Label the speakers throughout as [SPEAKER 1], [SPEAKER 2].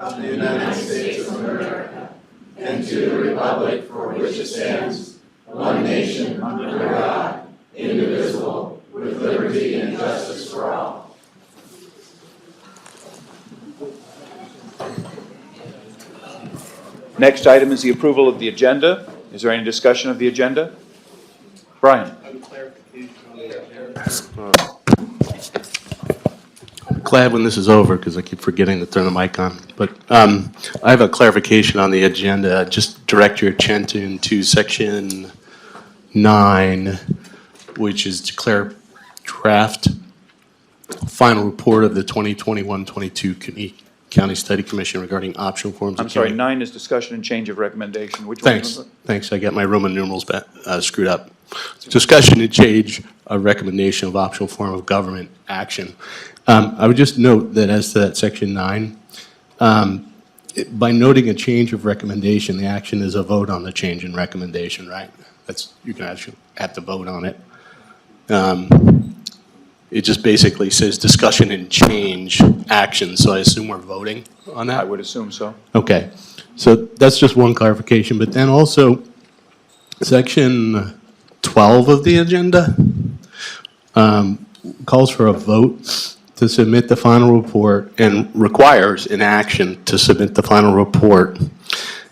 [SPEAKER 1] of the United States of America, and to the republic for which it stands, one nation, under God, indivisible, with liberty and justice for all.
[SPEAKER 2] Next item is the approval of the agenda. Is there any discussion of the agenda? Brian.
[SPEAKER 3] Glad when this is over because I keep forgetting to turn the mic on. But I have a clarification on the agenda. Just direct your attention to section 9, which is declare draft final report of the 2021-22 Kootenai County Study Commission regarding optional forms.
[SPEAKER 2] I'm sorry, 9 is discussion and change of recommendation. Which
[SPEAKER 3] Thanks.
[SPEAKER 2] one?
[SPEAKER 3] Thanks. I got my Roman numerals screwed up. Discussion and change a recommendation of optional form of government action. I would just note that as to that section 9, by noting a change of recommendation, the action is a vote on the change in recommendation, right? You can actually have to vote on it. It just basically says discussion and change action, so I assume we're voting on that?
[SPEAKER 2] I would assume so.
[SPEAKER 3] Okay, so that's just one clarification, but then also section 12 of the agenda calls for a vote to submit the final report and requires an action to submit the final report.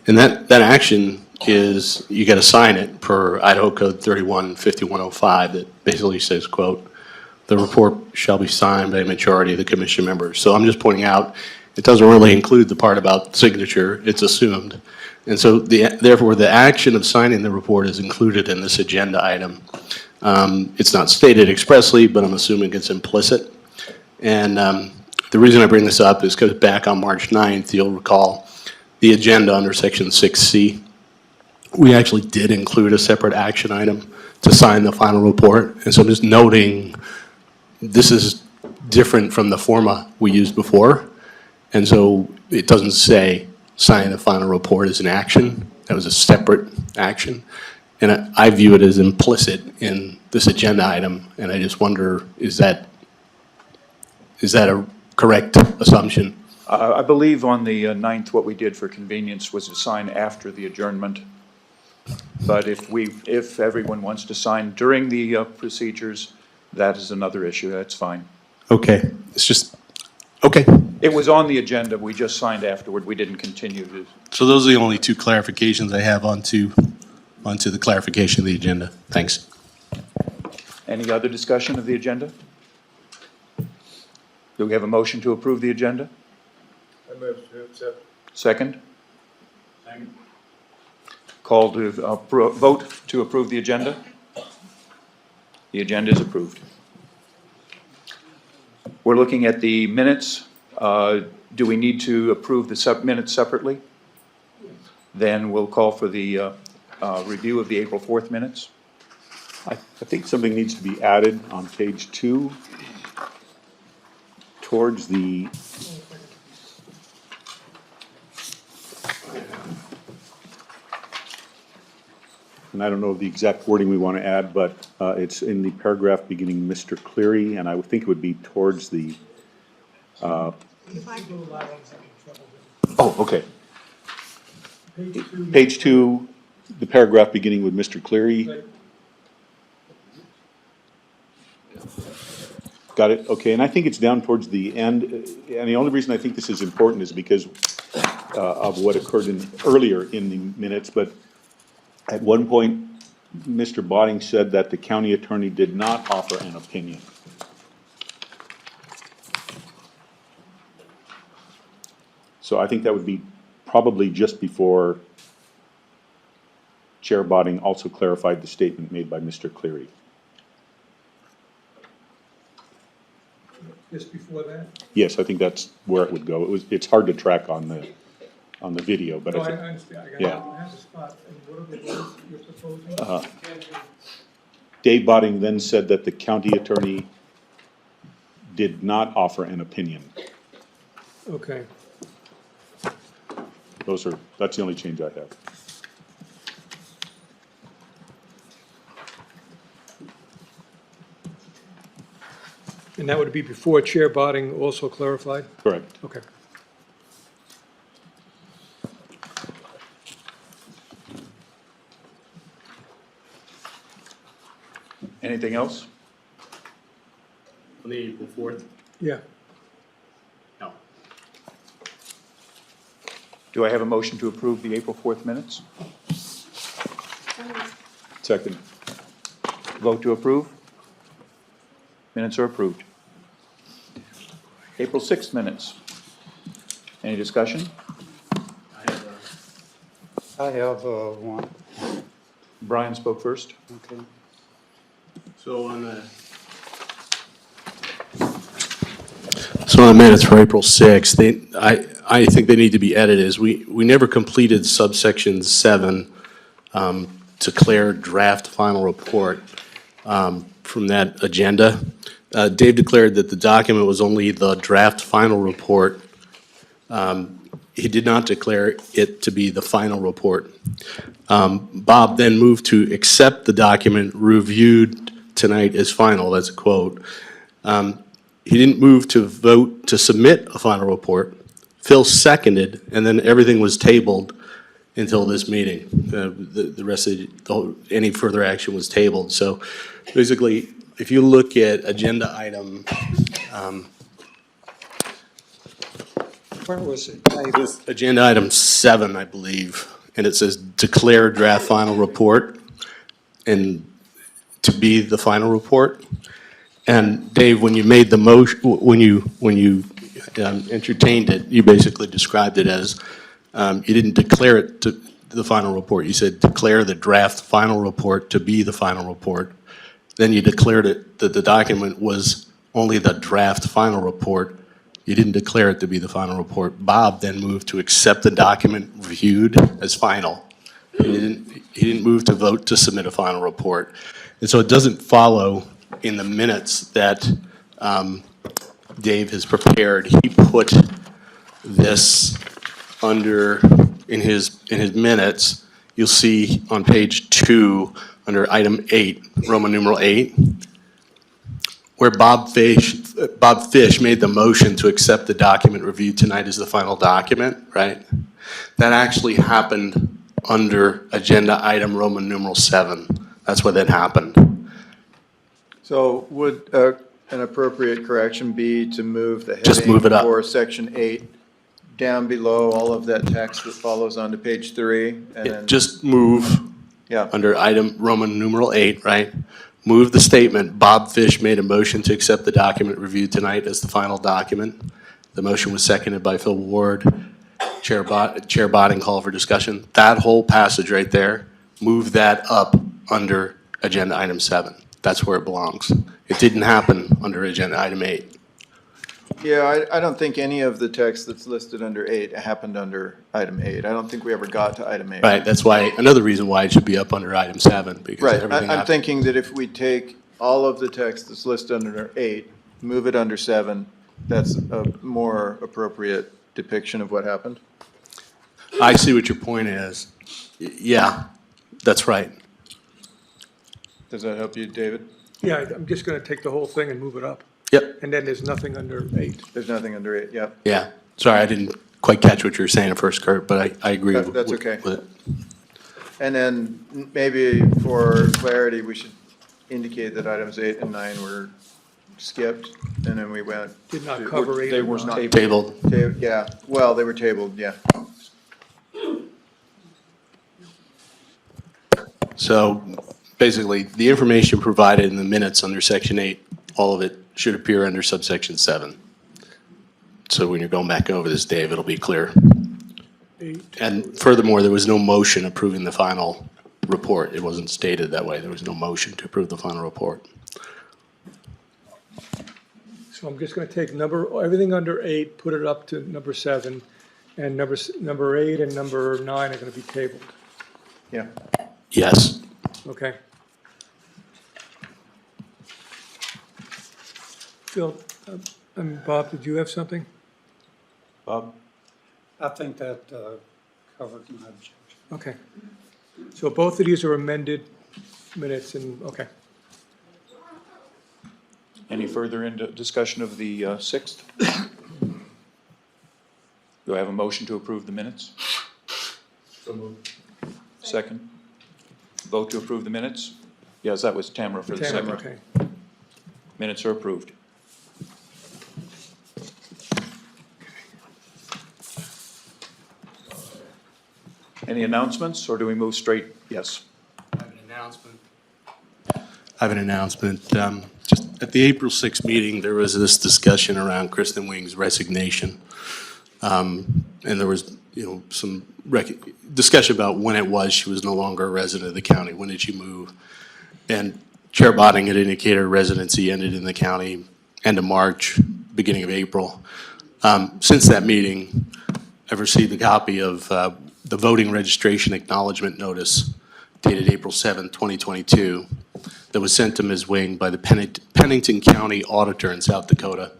[SPEAKER 3] And that action is, you got to sign it per Idaho Code 315105 that basically says, quote, the report shall be signed by a majority of the commission members. So I'm just pointing out, it doesn't really include the part about signature, it's assumed. And so therefore the action of signing the report is included in this agenda item. It's not stated expressly, but I'm assuming it's implicit. And the reason I bring this up is because back on March 9th, you'll recall the agenda under section 6C, we actually did include a separate action item to sign the final report. And so I'm just noting this is different from the format we used before. And so it doesn't say signing the final report as an action. That was a separate action. And I view it as implicit in this agenda item. And I just wonder, is that a correct assumption?
[SPEAKER 2] I believe on the 9th, what we did for convenience was to sign after the adjournment. But if everyone wants to sign during the procedures, that is another issue. That's fine.
[SPEAKER 3] Okay, it's just, okay.
[SPEAKER 2] It was on the agenda. We just signed afterward. We didn't continue to.
[SPEAKER 3] So those are the only two clarifications I have onto the clarification of the agenda. Thanks.
[SPEAKER 2] Any other discussion of the agenda? Do we have a motion to approve the agenda?
[SPEAKER 4] I move to accept.
[SPEAKER 2] Second?
[SPEAKER 4] Second.
[SPEAKER 2] Call to vote to approve the agenda? The agenda is approved. We're looking at the minutes. Do we need to approve the minutes separately? Then we'll call for the review of the April 4th minutes.
[SPEAKER 5] I think something needs to be added on page 2 towards the and I don't know the exact wording we want to add, but it's in the paragraph beginning Mr. Cleary, and I would think it would be towards the oh, okay. Page 2, the paragraph beginning with Mr. Cleary. Got it, okay, and I think it's down towards the end, and the only reason I think this is important is because of what occurred earlier in the minutes, but at one point, Mr. Botting said that the county attorney did not offer an opinion. So I think that would be probably just before Chair Botting also clarified the statement made by Mr. Cleary.
[SPEAKER 4] Just before that?
[SPEAKER 5] Yes, I think that's where it would go. It's hard to track on the video, but
[SPEAKER 4] No,
[SPEAKER 5] I
[SPEAKER 4] I
[SPEAKER 5] think,
[SPEAKER 4] understand.
[SPEAKER 5] yeah.
[SPEAKER 4] I have the spot. And what are the words you're proposing?
[SPEAKER 5] Dave Botting then said that the county attorney did not offer an opinion.
[SPEAKER 4] Okay.
[SPEAKER 5] That's the only change I have.
[SPEAKER 4] And that would be before Chair Botting also clarified?
[SPEAKER 5] Correct.
[SPEAKER 4] Okay.
[SPEAKER 2] Anything else?
[SPEAKER 3] On the April 4th?
[SPEAKER 4] Yeah.
[SPEAKER 3] No.
[SPEAKER 2] Do I have a motion to approve the April 4th minutes?
[SPEAKER 5] Second.
[SPEAKER 2] Vote to approve? Minutes are approved. April 6th minutes. Any discussion?
[SPEAKER 6] I have one.
[SPEAKER 2] Brian spoke first.
[SPEAKER 6] Okay.
[SPEAKER 3] So on the minutes for April 6th, I think they need to be edited, as we never completed subsection 7, declare draft final report from that agenda. Dave declared that the document was only the draft final report. He did not declare it to be the final report. Bob then moved to accept the document reviewed tonight as final, that's a quote. He didn't move to vote to submit a final report. Phil seconded, and then everything was tabled until this meeting. The rest of any further action was tabled. So basically, if you look at agenda item,
[SPEAKER 6] Where was it?
[SPEAKER 3] agenda item 7, I believe, and it says declare draft final report, and to be the final report. And Dave, when you made the motion, when you entertained it, you basically described it as, you didn't declare it to the final report. You said declare the draft final report to be the final report. Then you declared it that the document was only the draft final report. You didn't declare it to be the final report. Bob then moved to accept the document reviewed as final. He didn't move to vote to submit a final report. And so it doesn't follow in the minutes that Dave has prepared. He put this under, in his minutes, you'll see on page 2, under item 8, Roman numeral 8, where Bob Fish made the motion to accept the document reviewed tonight as the final document, right? That actually happened under agenda item Roman numeral 7. That's what that happened.
[SPEAKER 1] So would an appropriate correction be to move the
[SPEAKER 3] Just
[SPEAKER 1] heading
[SPEAKER 3] move it up.
[SPEAKER 1] for section 8 down below all of that text that follows onto page 3? And then,
[SPEAKER 3] Just move
[SPEAKER 1] yeah,
[SPEAKER 3] under item Roman numeral 8, right? Move the statement, Bob Fish made a motion to accept the document reviewed tonight as the final document. The motion was seconded by Phil Ward. Chair Botting call for discussion. That whole passage right there, move that up under agenda item 7. That's where it belongs. It didn't happen under agenda item 8.
[SPEAKER 1] yeah, I don't think any of the text that's listed under 8 happened under item 8. I don't think we ever got to item 8.
[SPEAKER 3] Right, that's why, another reason why it should be up under item 7, because
[SPEAKER 1] Right,
[SPEAKER 3] everything
[SPEAKER 1] I'm
[SPEAKER 3] happened.
[SPEAKER 1] thinking that if we take all of the text that's listed under 8, move it under 7, that's a more appropriate depiction of what happened.
[SPEAKER 3] I see what your point is. Yeah, that's right.
[SPEAKER 1] Does that help you, David?
[SPEAKER 4] Yeah, I'm just gonna take the whole thing and move it up.
[SPEAKER 3] Yep,
[SPEAKER 4] And then there's nothing under 8.
[SPEAKER 1] There's nothing under 8, yep.
[SPEAKER 3] yeah. Sorry, I didn't quite catch what you were saying at first, Kurt, but I agree with
[SPEAKER 1] That's okay.
[SPEAKER 3] with it.
[SPEAKER 1] And then maybe for clarity, we should indicate that items 8 and 9 were skipped, and then we went.
[SPEAKER 4] Did not
[SPEAKER 1] to-
[SPEAKER 4] cover 8
[SPEAKER 2] They
[SPEAKER 4] or
[SPEAKER 2] were
[SPEAKER 4] 9.
[SPEAKER 2] tabled.
[SPEAKER 3] Tabled.
[SPEAKER 1] Yeah, well, they were tabled, yeah.
[SPEAKER 3] So basically, the information provided in the minutes under section 8, all of it should appear under subsection 7. So when you're going back over this, Dave, it'll be clear.
[SPEAKER 4] 8.
[SPEAKER 3] And furthermore, there was no motion approving the final report. It wasn't stated that way. There was no motion to approve the final report.
[SPEAKER 4] So I'm just gonna take everything under 8, put it up to number 7, and number 8 and number 9 are gonna be tabled,
[SPEAKER 1] Yeah.
[SPEAKER 3] Yes.
[SPEAKER 4] okay? Phil, Bob, did you have something?
[SPEAKER 2] Bob?
[SPEAKER 6] I think that covered my objection.
[SPEAKER 4] Okay. So both of these are amended minutes and, okay.
[SPEAKER 2] Any further into discussion of the 6th? Do I have a motion to approve the minutes? Second. Vote to approve the minutes? Yes, that was Tamara for the second.
[SPEAKER 4] Okay.
[SPEAKER 2] Minutes are approved. Any announcements, or do we move straight? Yes.
[SPEAKER 3] I have an announcement. Just at the April 6th meeting, there was this discussion around Kristen Wing's resignation. And there was, some discussion about when it was she was no longer a resident of the county. When did she move? And Chair Botting had indicated her residency ended in the county end of March, beginning of April. Since that meeting, I've received a copy of the voting registration acknowledgement notice dated April 7, 2022, that was sent to Ms. Wing by the Pennington County Auditor in South Dakota.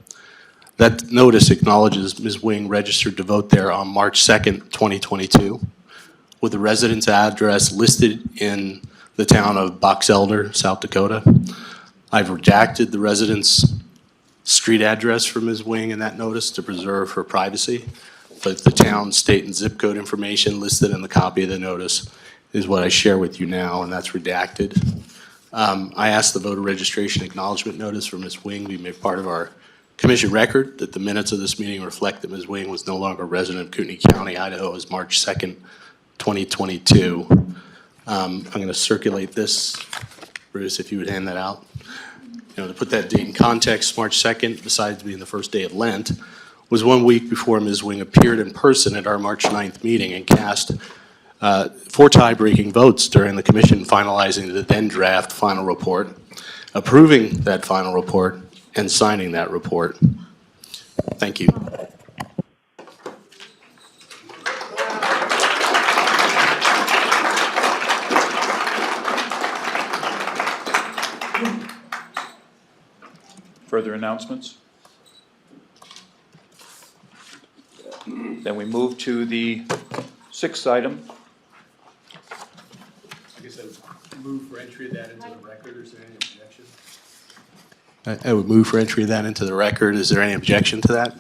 [SPEAKER 3] That notice acknowledges Ms. Wing registered to vote there on March 2nd, 2022, with the residence address listed in the town of Box Elder, South Dakota. I've redacted the residence street address for Ms. Wing in that notice to preserve her privacy, but the town, state, and zip code information listed in the copy of the notice is what I share with you now, and that's redacted. I asked the voter registration acknowledgement notice for Ms. Wing be made part of our commission record, that the minutes of this meeting reflect that Ms. Wing was no longer a resident of Kootenai County, Idaho, as March 2nd, 2022. I'm going to circulate this, Bruce, if you would hand that out. To put that date in context, March 2nd, besides being the first day of Lent, was 1 week before Ms. Wing appeared in person at our March 9th meeting and cast 4 tie-breaking votes during the commission finalizing the then draft final report, approving that final report, and signing that report. Thank you.
[SPEAKER 2] Further announcements? Then we move to the 6th item.
[SPEAKER 3] I guess I would move for entry of that into the record. Is there any objection? I would move for entry of that into the record. Is there any objection to that?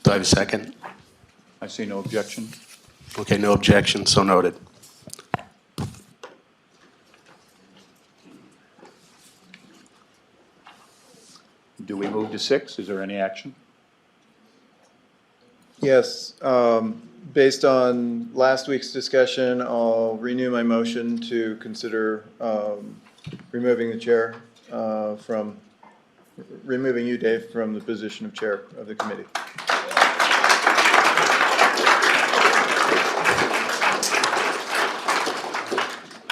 [SPEAKER 3] Do I have a second?
[SPEAKER 2] I see no objection.
[SPEAKER 3] Okay, no objection, so noted.
[SPEAKER 2] Do we move to 6? Is there any action?
[SPEAKER 1] Yes, based on last week's discussion, I'll renew my motion to consider removing the chair removing you, Dave, from the position of chair of the committee.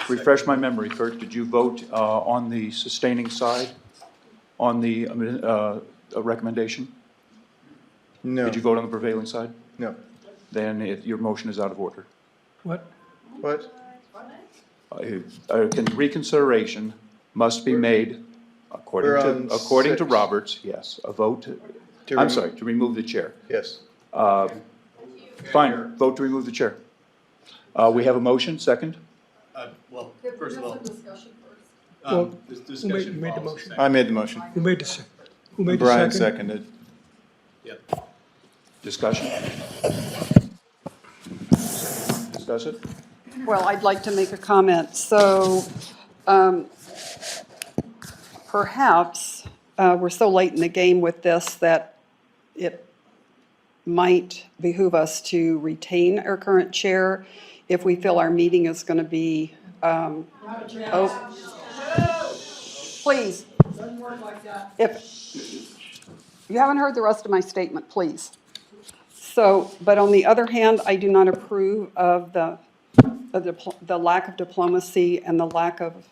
[SPEAKER 2] Refresh my memory, Kurt. Did you vote on the sustaining side on the recommendation?
[SPEAKER 1] No.
[SPEAKER 2] Did you vote on the prevailing side?
[SPEAKER 1] No.
[SPEAKER 2] Then your motion is out of order.
[SPEAKER 4] What?
[SPEAKER 1] What?
[SPEAKER 2] Reconsideration must be made
[SPEAKER 1] We're on
[SPEAKER 2] according to
[SPEAKER 1] 6.
[SPEAKER 2] Roberts. Yes, a vote. I'm sorry, to remove the chair.
[SPEAKER 1] Yes.
[SPEAKER 2] Fine, vote to remove the chair. We have a motion, second?
[SPEAKER 3] Well, first of all,
[SPEAKER 4] Well,
[SPEAKER 3] this
[SPEAKER 4] who made the motion?
[SPEAKER 1] I made the motion.
[SPEAKER 4] Who made the second? Who made the
[SPEAKER 1] Brian
[SPEAKER 4] second?
[SPEAKER 1] seconded.
[SPEAKER 3] Yep.
[SPEAKER 2] Discussion? Discuss it?
[SPEAKER 7] Well, I'd like to make a comment. So perhaps we're so late in the game with this that it might behoove us to retain our current chair if we feel our meeting is going to be, please.
[SPEAKER 8] Doesn't work like that.
[SPEAKER 7] If you haven't heard the rest of my statement, please. So, but on the other hand, I do not approve of the lack of diplomacy and the lack of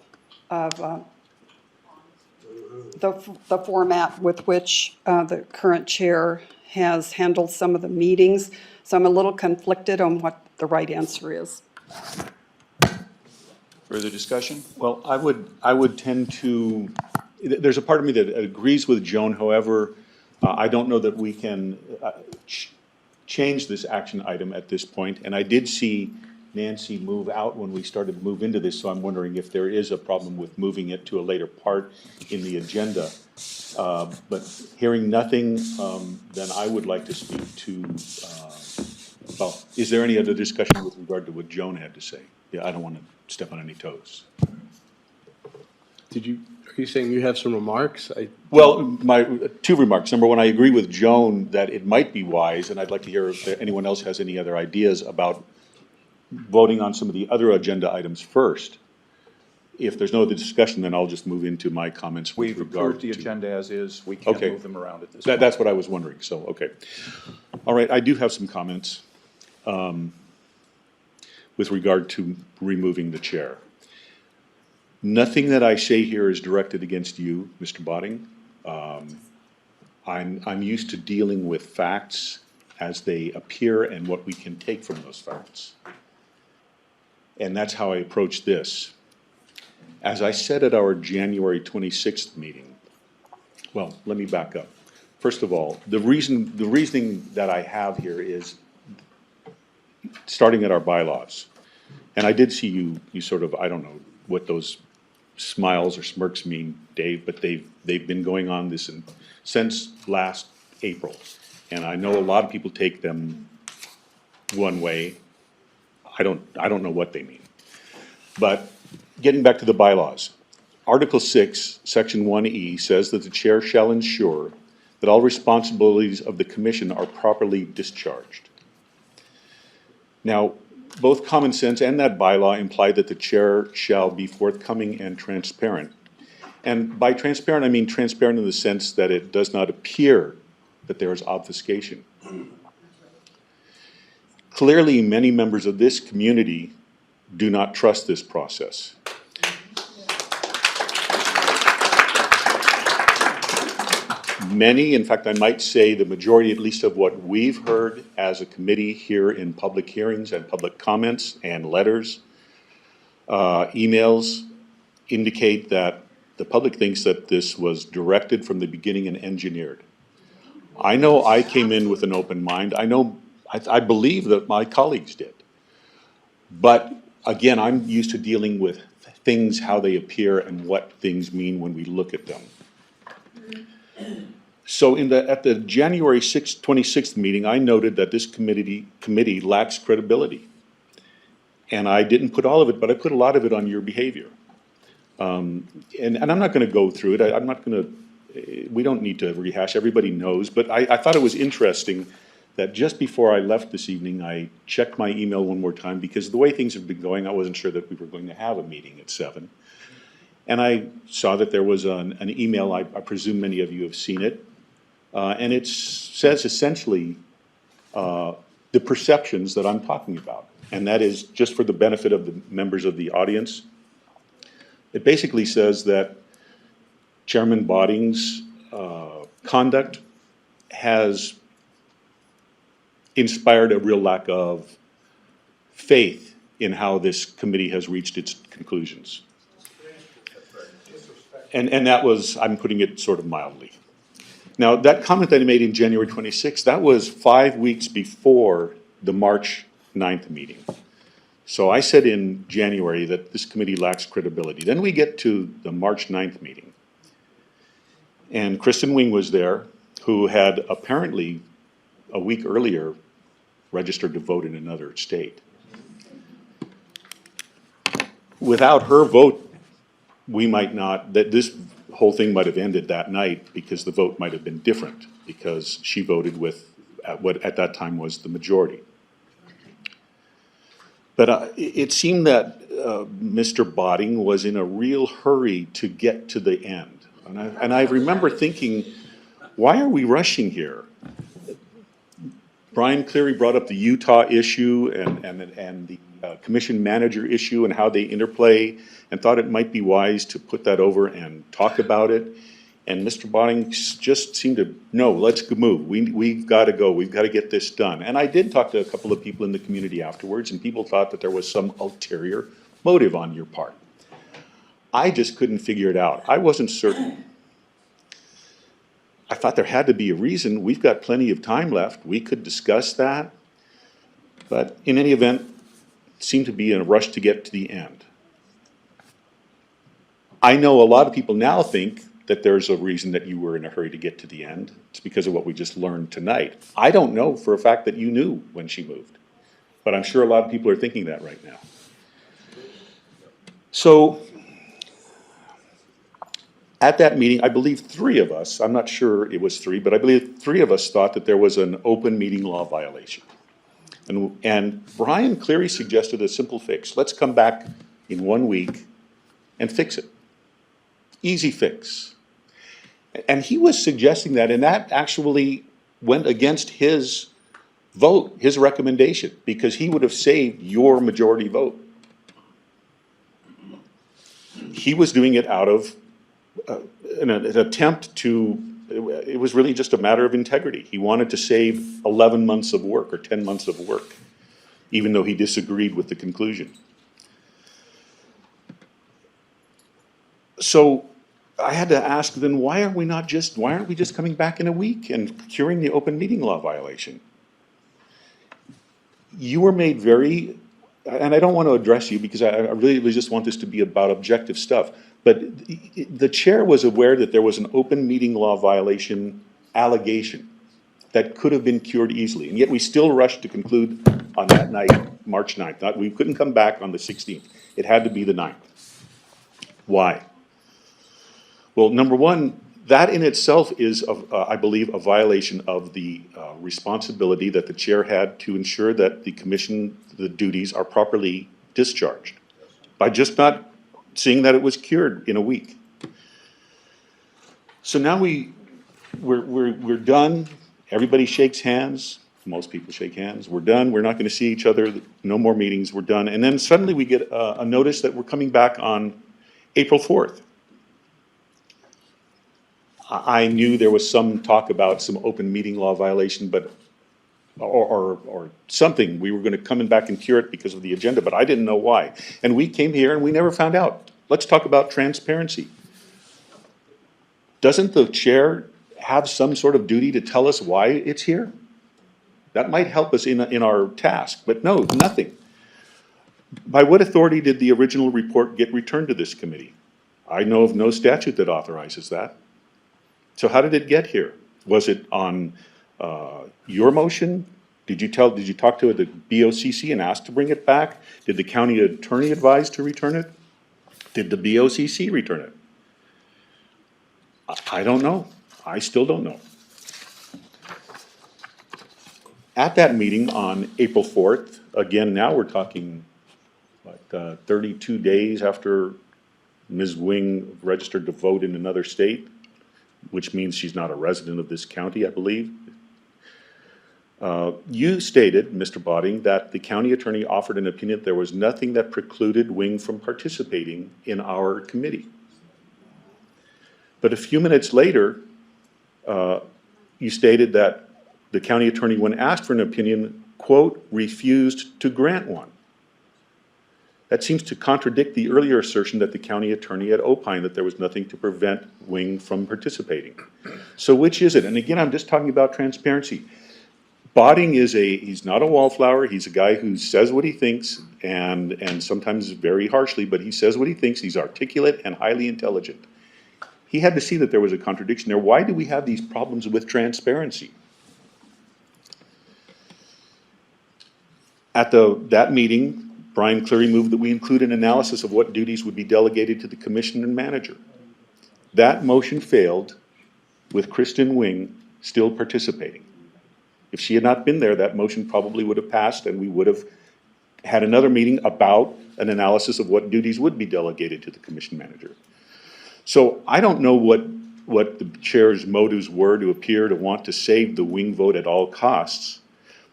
[SPEAKER 7] the format with which the current chair has handled some of the meetings. So I'm a little conflicted on what the right answer is.
[SPEAKER 2] Further discussion?
[SPEAKER 5] Well, I would tend to, there's a part of me that agrees with Joan, however, I don't know that we can change this action item at this point, and I did see Nancy move out when we started to move into this, so I'm wondering if there is a problem with moving it to a later part in the agenda. But hearing nothing, then I would like to speak to, well, is there any other discussion with regard to what Joan had to say? Yeah, I don't want to step on any toes.
[SPEAKER 3] Are you saying you have some remarks?
[SPEAKER 5] Well, my, two remarks. Number one, I agree with Joan that it might be wise, and I'd like to hear if anyone else has any other ideas about voting on some of the other agenda items first. If there's no other discussion, then I'll just move into my comments with
[SPEAKER 2] We've
[SPEAKER 5] regard
[SPEAKER 2] approved the
[SPEAKER 5] to.
[SPEAKER 2] agenda as is. We can't
[SPEAKER 5] Okay.
[SPEAKER 2] move them around at this
[SPEAKER 5] That,
[SPEAKER 2] point.
[SPEAKER 5] that's what I was wondering, so, okay. All right, I do have some comments, with regard to removing the chair. Nothing that I say here is directed against you, Mr. Botting. I'm used to dealing with facts as they appear and what we can take from those facts. And that's how I approach this. As I said at our January 26th meeting, well, let me back up. First of all, the reasoning that I have here is starting at our bylaws. And I did see you sort of, I don't know what those smiles or smirks mean, Dave, but they've been going on this since last April. And I know a lot of people take them one way. I don't know what they mean. But getting back to the bylaws, Article 6, Section 1E says that the chair shall ensure that all responsibilities of the commission are properly discharged. Now, both common sense and that bylaw imply that the chair shall be forthcoming and transparent. And by transparent, I mean transparent in the sense that it does not appear that there is obfuscation. Clearly, many members of this community do not trust this process. Many, in fact, I might say the majority, at least of what we've heard as a committee here in public hearings and public comments and letters, emails, indicate that the public thinks that this was directed from the beginning and engineered. I know I came in with an open mind. I believe that my colleagues did. But again, I'm used to dealing with things, how they appear, and what things mean when we look at them. So at the January 26th meeting, I noted that this committee lacks credibility. And I didn't put all of it, but I put a lot of it on your behavior. And I'm not gonna go through it. We don't need to rehash, everybody knows, but I thought it was interesting that just before I left this evening, I checked my email one more time, because the way things have been going, I wasn't sure that we were going to have a meeting at 7. And I saw that there was an email, I presume many of you have seen it, and it says essentially the perceptions that I'm talking about. And that is, just for the benefit of the members of the audience, it basically says that Chairman Botting's conduct has inspired a real lack of faith in how this committee has reached its conclusions. And that was, I'm putting it sort of mildly. Now, that comment that I made in January 26th, that was 5 weeks before the March 9th meeting. So I said in January that this committee lacks credibility. Then we get to the March 9th meeting. And Kristen Wing was there, who had apparently a week earlier registered to vote in another state. Without her vote, we might not, that this whole thing might have ended that night, because the vote might have been different, because she voted with what at that time was the majority. But it seemed that Mr. Botting was in a real hurry to get to the end. And I remember thinking, why are we rushing here? Brian Cleary brought up the Utah issue and the commission manager issue and how they interplay, and thought it might be wise to put that over and talk about it. And Mr. Botting just seemed to, no, let's move. We've got to go. We've got to get this done. And I did talk to a couple of people in the community afterwards, and people thought that there was some ulterior motive on your part. I just couldn't figure it out. I wasn't certain. I thought there had to be a reason. We've got plenty of time left. We could discuss that. But in any event, seemed to be in a rush to get to the end. I know a lot of people now think that there's a reason that you were in a hurry to get to the end. It's because of what we just learned tonight. I don't know for a fact that you knew when she moved, but I'm sure a lot of people are thinking that right now. So At that meeting, I believe three of us, I'm not sure it was three, but I believe three of us thought that there was an open meeting law violation. And Brian Cleary suggested a simple fix. Let's come back in 1 week and fix it. Easy fix. And he was suggesting that, and that actually went against his vote, his recommendation, because he would have saved your majority vote. He was doing it out of an attempt to, it was really just a matter of integrity. He wanted to save 11 months of work or 10 months of work, even though he disagreed with the conclusion. So I had to ask then, why aren't we just coming back in a week and curing the open meeting law violation? You were made very, and I don't want to address you because I really just want this to be about objective stuff, but the chair was aware that there was an open meeting law violation allegation that could have been cured easily, and yet we still rushed to conclude on that night, March 9th. We couldn't come back on the 16th. It had to be the 9th. Why? Well, number one, that in itself is, I believe, a violation of the responsibility that the chair had to ensure that the commission, the duties are properly discharged by just not seeing that it was cured in a week. So now we're done. Everybody shakes hands. Most people shake hands. We're done. We're not going to see each other. No more meetings. We're done. And then suddenly we get a notice that we're coming back on April 4th. I knew there was some talk about some open meeting law violation, but, or something. We were going to come back and cure it because of the agenda, but I didn't know why. And we came here and we never found out. Let's talk about transparency. Doesn't the chair have some sort of duty to tell us why it's here? That might help us in our task, but no, nothing. By what authority did the original report get returned to this committee? I know of no statute that authorizes that. So how did it get here? Was it on your motion? Did you talk to the BOCC and ask to bring it back? Did the county attorney advise to return it? Did the BOCC return it? I don't know. I still don't know. At that meeting on April 4th, again, now we're talking, 32 days after Ms. Wing registered to vote in another state, which means she's not a resident of this county, I believe. You stated, Mr. Botting, that the county attorney offered an opinion that there was nothing that precluded Wing from participating in our committee. But a few minutes later, you stated that the county attorney, when asked for an opinion, quote, refused to grant one. That seems to contradict the earlier assertion that the county attorney had opined that there was nothing to prevent Wing from participating. So which is it? And again, I'm just talking about transparency. Botting he's not a wallflower. He's a guy who says what he thinks and sometimes very harshly, but he says what he thinks. He's articulate and highly intelligent. He had to see that there was a contradiction there. Why do we have these problems with transparency? At that meeting, Brian Cleary moved that we include an analysis of what duties would be delegated to the commission and manager. That motion failed with Kristen Wing still participating. If she had not been there, that motion probably would have passed and we would have had another meeting about an analysis of what duties would be delegated to the commission manager. So I don't know what the chair's motives were to appear to want to save the Wing vote at all costs.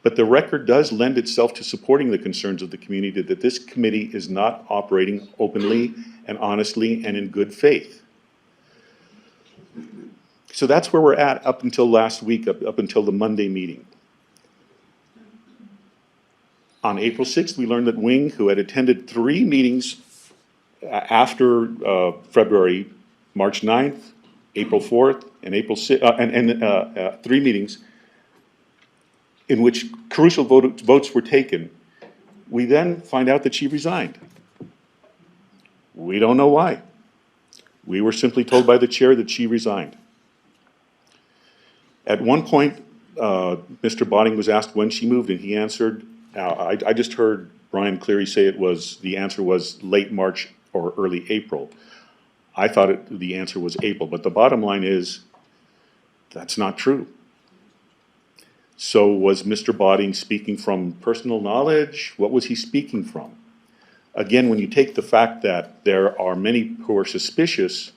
[SPEAKER 5] But the record does lend itself to supporting the concerns of the community that this committee is not operating openly and honestly and in good faith. So that's where we're at up until last week, up until the Monday meeting. On April 6th, we learned that Wing, who had attended 3 meetings after February, March 9th, April 4th, and April 6th, 3 meetings, in which crucial votes were taken, we then find out that she resigned. We don't know why. We were simply told by the chair that she resigned. At one point, Mr. Botting was asked when she moved, and he answered, I just heard Brian Cleary say the answer was late March or early April. I thought the answer was April, but the bottom line is, that's not true. So was Mr. Botting speaking from personal knowledge? What was he speaking from? Again, when you take the fact that there are many who are suspicious,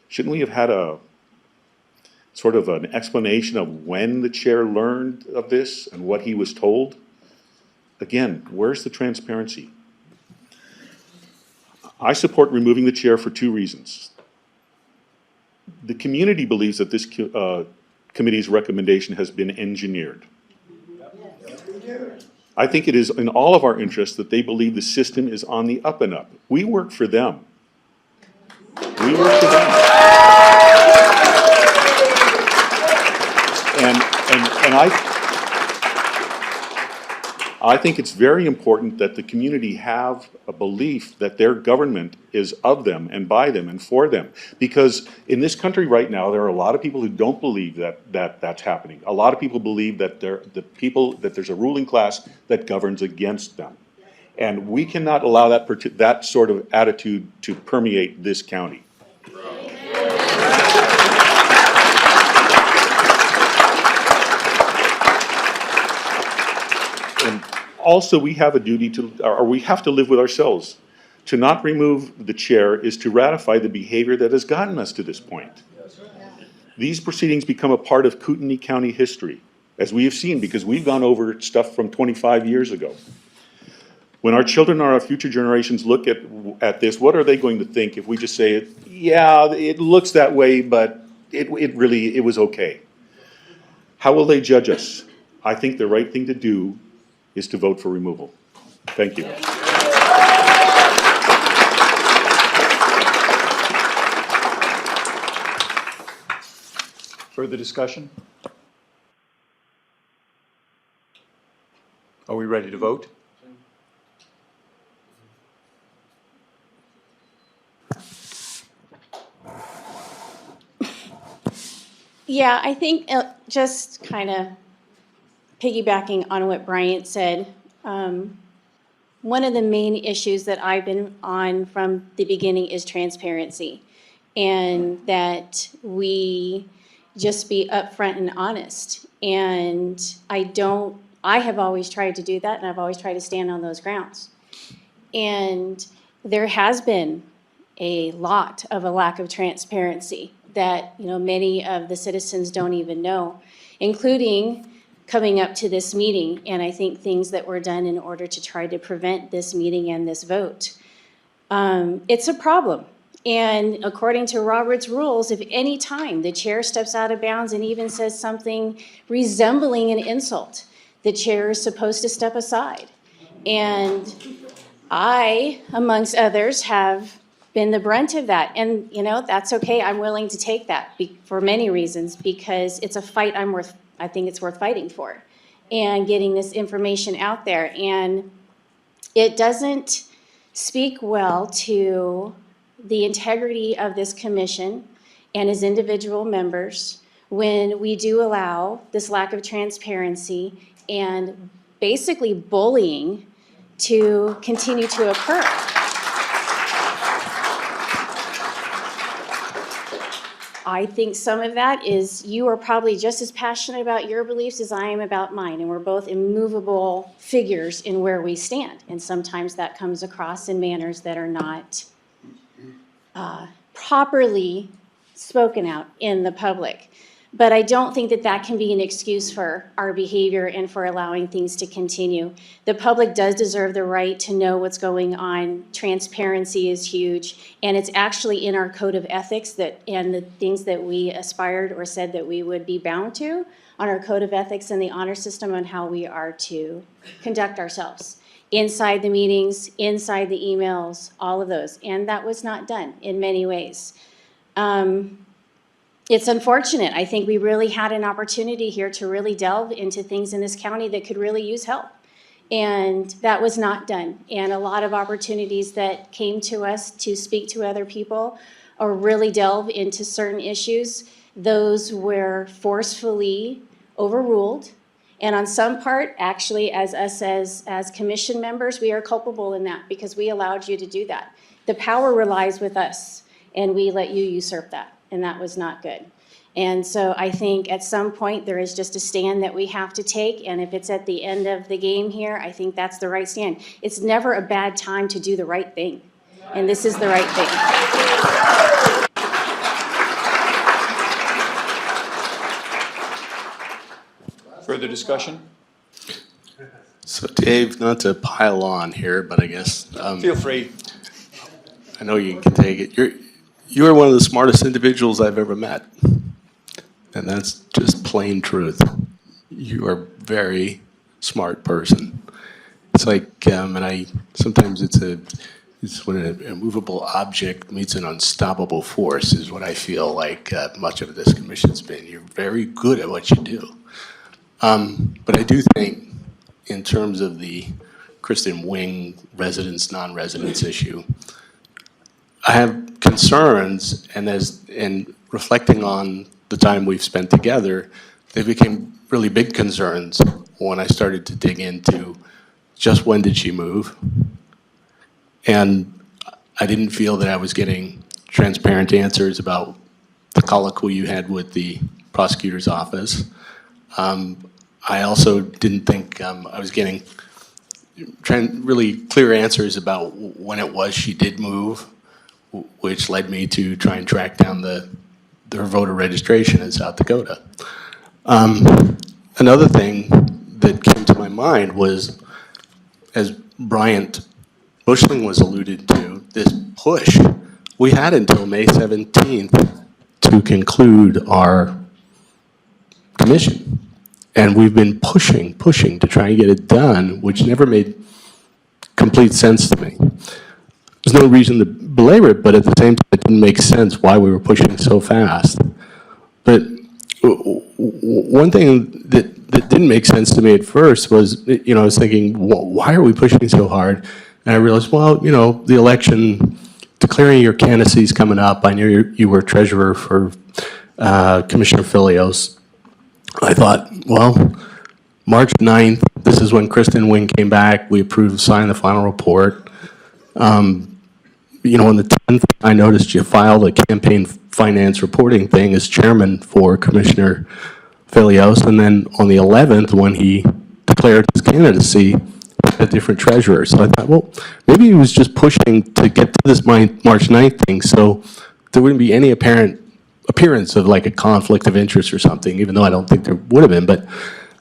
[SPEAKER 5] shouldn't we have had a sort of an explanation of when the chair learned of this and what he was told? Again, where's the transparency? I support removing the chair for two reasons. The community believes that this committee's recommendation has been engineered. I think it is in all of our interests that they believe the system is on the up and up. We work for them. We work for them. And I think it's very important that the community have a belief that their government is of them and by them and for them. Because in this country right now, there are a lot of people who don't believe that that's happening. A lot of people believe that there's a ruling class that governs against them. And we cannot allow that sort of attitude to permeate this county. And also, we have a duty or we have to live with ourselves. To not remove the chair is to ratify the behavior that has gotten us to this point. These proceedings become a part of Kootenai County history, as we have seen, because we've gone over stuff from 25 years ago. When our children or our future generations look at this, what are they going to think if we just say, yeah, it looks that way, but it was okay? How will they judge us? I think the right thing to do is to vote for removal. Thank you.
[SPEAKER 2] Further discussion? Are we ready to vote?
[SPEAKER 8] Yeah, I think just kind of piggybacking on what Bryant said, one of the main issues that I've been on from the beginning is transparency, and that we just be upfront and honest. And I have always tried to do that, and I've always tried to stand on those grounds. And there has been a lot of a lack of transparency that, many of the citizens don't even know, including coming up to this meeting, and I think things that were done in order to try to prevent this meeting and this vote. It's a problem. And according to Robert's rules, if any time the chair steps out of bounds and even says something resembling an insult, the chair is supposed to step aside. And I, amongst others, have been the brunt of that. And, that's okay. I'm willing to take that for many reasons, because it's a fight I think it's worth fighting for, and getting this information out there. And it doesn't speak well to the integrity of this commission and as individual members when we do allow this lack of transparency and basically bullying to continue to occur. I think some of that is you are probably just as passionate about your beliefs as I am about mine, and we're both immovable figures in where we stand. And sometimes that comes across in manners that are not properly spoken out in the public. But I don't think that can be an excuse for our behavior and for allowing things to continue. The public does deserve the right to know what's going on. Transparency is huge, and it's actually in our code of ethics and the things that we aspired or said that we would be bound to on our code of ethics and the honor system on how we are to conduct ourselves inside the meetings, inside the emails, all of those. And that was not done in many ways. It's unfortunate. I think we really had an opportunity here to really delve into things in this county that could really use help. And that was not done. And a lot of opportunities that came to us to speak to other people or really delve into certain issues, those were forcefully overruled. And on some part, actually, as us as commission members, we are culpable in that because we allowed you to do that. The power relies with us. and we let you usurp that, and that was not good. And so I think at some point there is just a stand that we have to take, and if it's at the end of the game here, I think that's the right stand. It's never a bad time to do the right thing, and this is the right thing.
[SPEAKER 2] Further discussion?
[SPEAKER 3] So Dave, not to pile on here, but I guess,
[SPEAKER 2] Feel free.
[SPEAKER 3] I know you can take it. You're one of the smartest individuals I've ever met. And that's just plain truth. You are a very smart person. It's like, sometimes it's when an immovable object meets an unstoppable force is what I feel like much of this commission's been. You're very good at what you do. But I do think in terms of the Kristen Wing residence, non-residence issue, I have concerns, and reflecting on the time we've spent together, they became really big concerns when I started to dig into just when did she move. And I didn't feel that I was getting transparent answers about the colloquy you had with the prosecutor's office. I also didn't think I was getting really clear answers about when it was she did move, which led me to try and track down her voter registration in South Dakota. Another thing that came to my mind was, as Bryant Bushling was alluded to, this push. We had until May 17th to conclude our commission. And we've been pushing to try and get it done, which never made complete sense to me. There's no reason to belabor it, but at the same time, it didn't make sense why we were pushing so fast. But one thing that didn't make sense to me at first was, I was thinking, why are we pushing so hard? And I realized, well, the election, declaring your candidacy is coming up. I knew you were treasurer for Commissioner Filios. I thought, well, March 9th, this is when Kristen Wing came back. We approved, signed the final report. On the 10th, I noticed you filed a campaign finance reporting thing as chairman for Commissioner Filios. And then on the 11th, when he declared his candidacy, a different treasurer. So I thought, well, maybe he was just pushing to get to this March 9th thing so there wouldn't be any appearance of like a conflict of interest or something, even though I don't think there would have been. But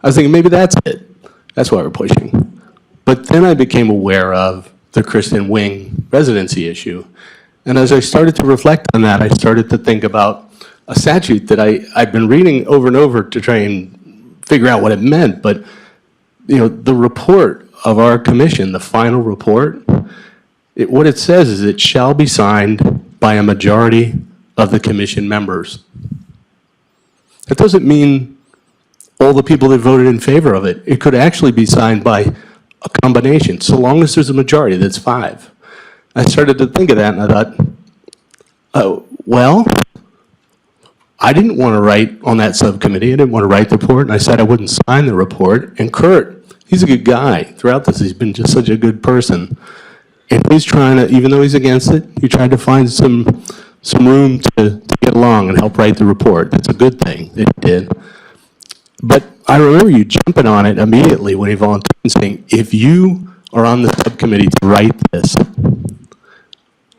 [SPEAKER 3] I was thinking maybe that's it. That's why we're pushing. But then I became aware of the Kristen Wing residency issue. And as I started to reflect on that, I started to think about a statute that I've been reading over and over to try and figure out what it meant. But, the report of our commission, the final report, what it says is it shall be signed by a majority of the commission members. That doesn't mean all the people that voted in favor of it. It could actually be signed by a combination, so long as there's a majority, that's 5. I started to think of that, and I thought, oh, well, I didn't want to write on that subcommittee. I didn't want to write the report, and I said I wouldn't sign the report. And Kurt, he's a good guy. Throughout this, he's been just such a good person. And he's trying to, even though he's against it, he tried to find some room to get along and help write the report. That's a good thing that he did. But I remember you jumping on it immediately when he volunteered and saying, if you are on the subcommittee to write this,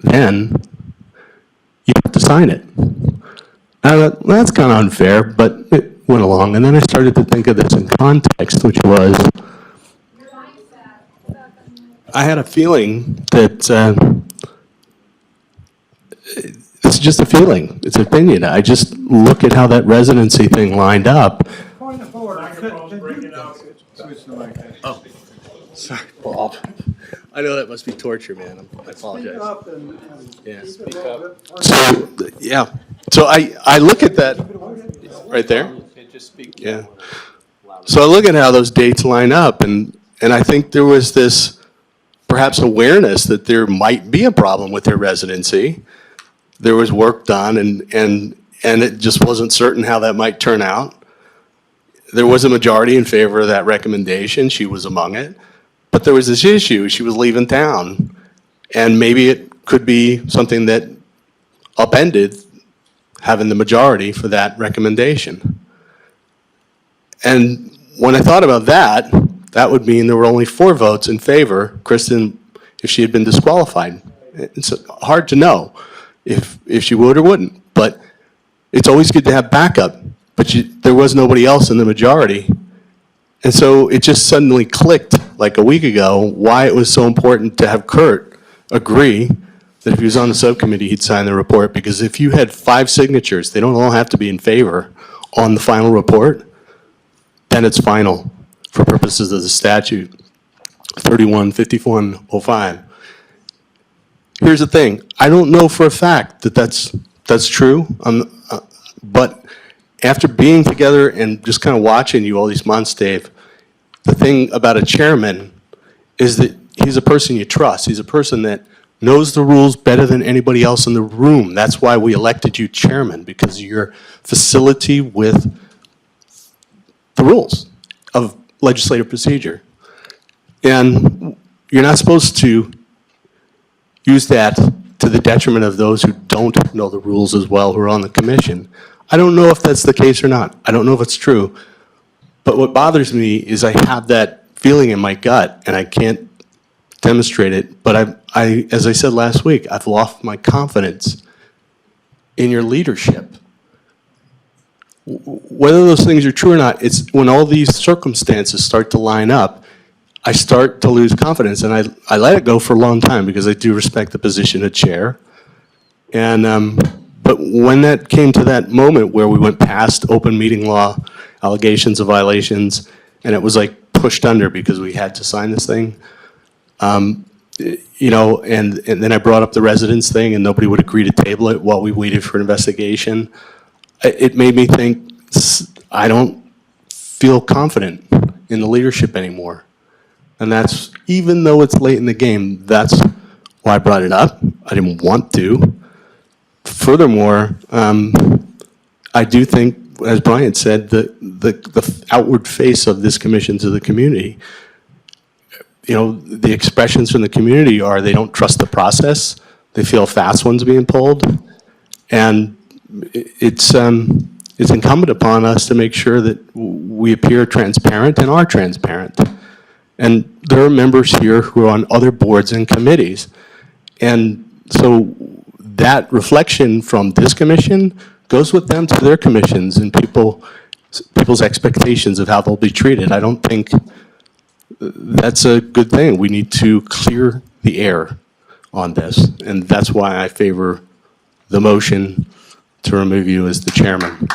[SPEAKER 3] then you have to sign it. I thought, well, that's kind of unfair, but it went along. And then I started to think of this in context, which was, I had a feeling that it's just a feeling. It's an opinion. I just look at how that residency thing lined up.
[SPEAKER 6] Point of order.
[SPEAKER 3] Oh, sorry, Bob. I know that must be torture, man. I apologize.
[SPEAKER 6] Speak up and
[SPEAKER 3] Yeah.
[SPEAKER 6] speak up.
[SPEAKER 3] So, yeah. So I look at that right there. Yeah. So I look at how those dates line up, and I think there was this perhaps awareness that there might be a problem with their residency. There was work done, and it just wasn't certain how that might turn out. There was a majority in favor of that recommendation. She was among it. But there was this issue. She was leaving town. And maybe it could be something that upended having the majority for that recommendation. And when I thought about that, that would mean there were only 4 votes in favor, Kristen, if she had been disqualified. It's hard to know if she would or wouldn't, but it's always good to have backup. But there was nobody else in the majority. And so it just suddenly clicked like a week ago why it was so important to have Kurt agree that if he was on the subcommittee, he'd sign the report. Because if you had 5 signatures, they don't all have to be in favor on the final report, then it's final for purposes of the statute 315105. Here's the thing, I don't know for a fact that that's true, but after being together and just kind of watching you all these months, Dave, the thing about a chairman is that he's a person you trust. He's a person that knows the rules better than anybody else in the room. That's why we elected you chairman, because of your facility with the rules of legislative procedure. And you're not supposed to use that to the detriment of those who don't know the rules as well, who are on the commission. I don't know if that's the case or not. I don't know if it's true. But what bothers me is I have that feeling in my gut, and I can't demonstrate it. But as I said last week, I've lost my confidence in your leadership. Whether those things are true or not, it's when all these circumstances start to line up, I start to lose confidence, and I let it go for a long time because I do respect the position of chair. And but when that came to that moment where we went past open meeting law, allegations of violations, and it was like pushed under because we had to sign this thing, you know, and then I brought up the residence thing, and nobody would agree to table it while we waited for investigation. It made me think I don't feel confident in the leadership anymore. And that's, even though it's late in the game, that's why I brought it up. I didn't want to. Furthermore, I do think, as Brian said, the outward face of this commission to the community, you know, the expressions from the community are they don't trust the process. They feel fast ones being pulled. And it's incumbent upon us to make sure that we appear transparent and are transparent. And there are members here who are on other boards and committees. And so that reflection from this commission goes with them to their commissions and people's expectations of how they'll be treated. I don't think that's a good thing. We need to clear the air on this. And that's why I favor the motion to remove you as the chairman.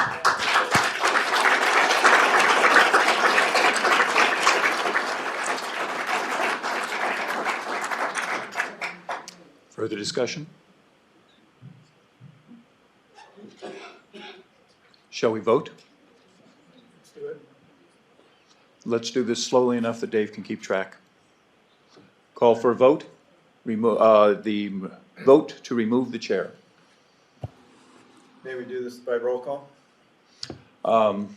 [SPEAKER 2] Further discussion? Shall we vote? Let's do this slowly enough that Dave can keep track. Call for a vote. The vote to remove the chair.
[SPEAKER 1] May we do this by roll call?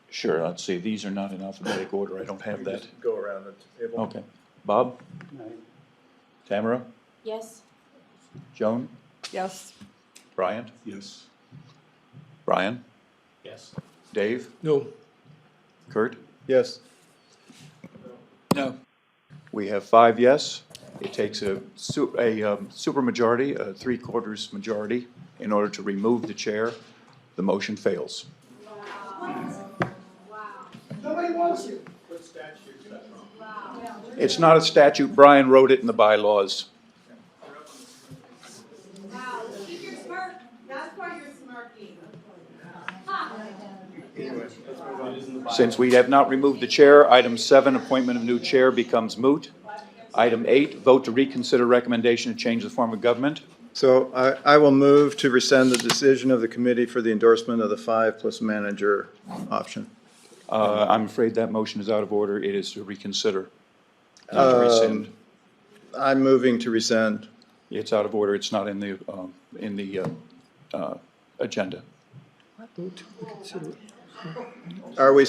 [SPEAKER 2] Sure, let's see, these are not in alphabetic order, I don't have that.
[SPEAKER 1] Go around the table.
[SPEAKER 2] Okay. Bob? Tamara?
[SPEAKER 8] Yes.
[SPEAKER 2] Joan?
[SPEAKER 7] Yes.
[SPEAKER 2] Bryant?
[SPEAKER 5] Yes.
[SPEAKER 2] Brian?
[SPEAKER 3] Yes.
[SPEAKER 2] Dave?
[SPEAKER 4] No.
[SPEAKER 2] Kurt?
[SPEAKER 1] Yes.
[SPEAKER 2] No. We have 5 yes. It takes a supermajority, a 3/4 majority, in order to remove the chair. The motion fails.
[SPEAKER 1] Nobody wants you.
[SPEAKER 2] It's not a statute, Brian wrote it in the bylaws.
[SPEAKER 9] Wow, keep your smirk. That's why you're smirking.
[SPEAKER 2] Since we have not removed the chair, item 7, appointment of new chair, becomes moot. Item 8, vote to reconsider recommendation to change the form of government.
[SPEAKER 1] So I will move to rescind the decision of the committee for the endorsement of the 5 plus manager option.
[SPEAKER 2] I'm afraid that motion is out of order. It is to reconsider. Not to rescind.
[SPEAKER 1] I'm moving to rescind.
[SPEAKER 2] It's out of order. It's not in the agenda.
[SPEAKER 1] Are we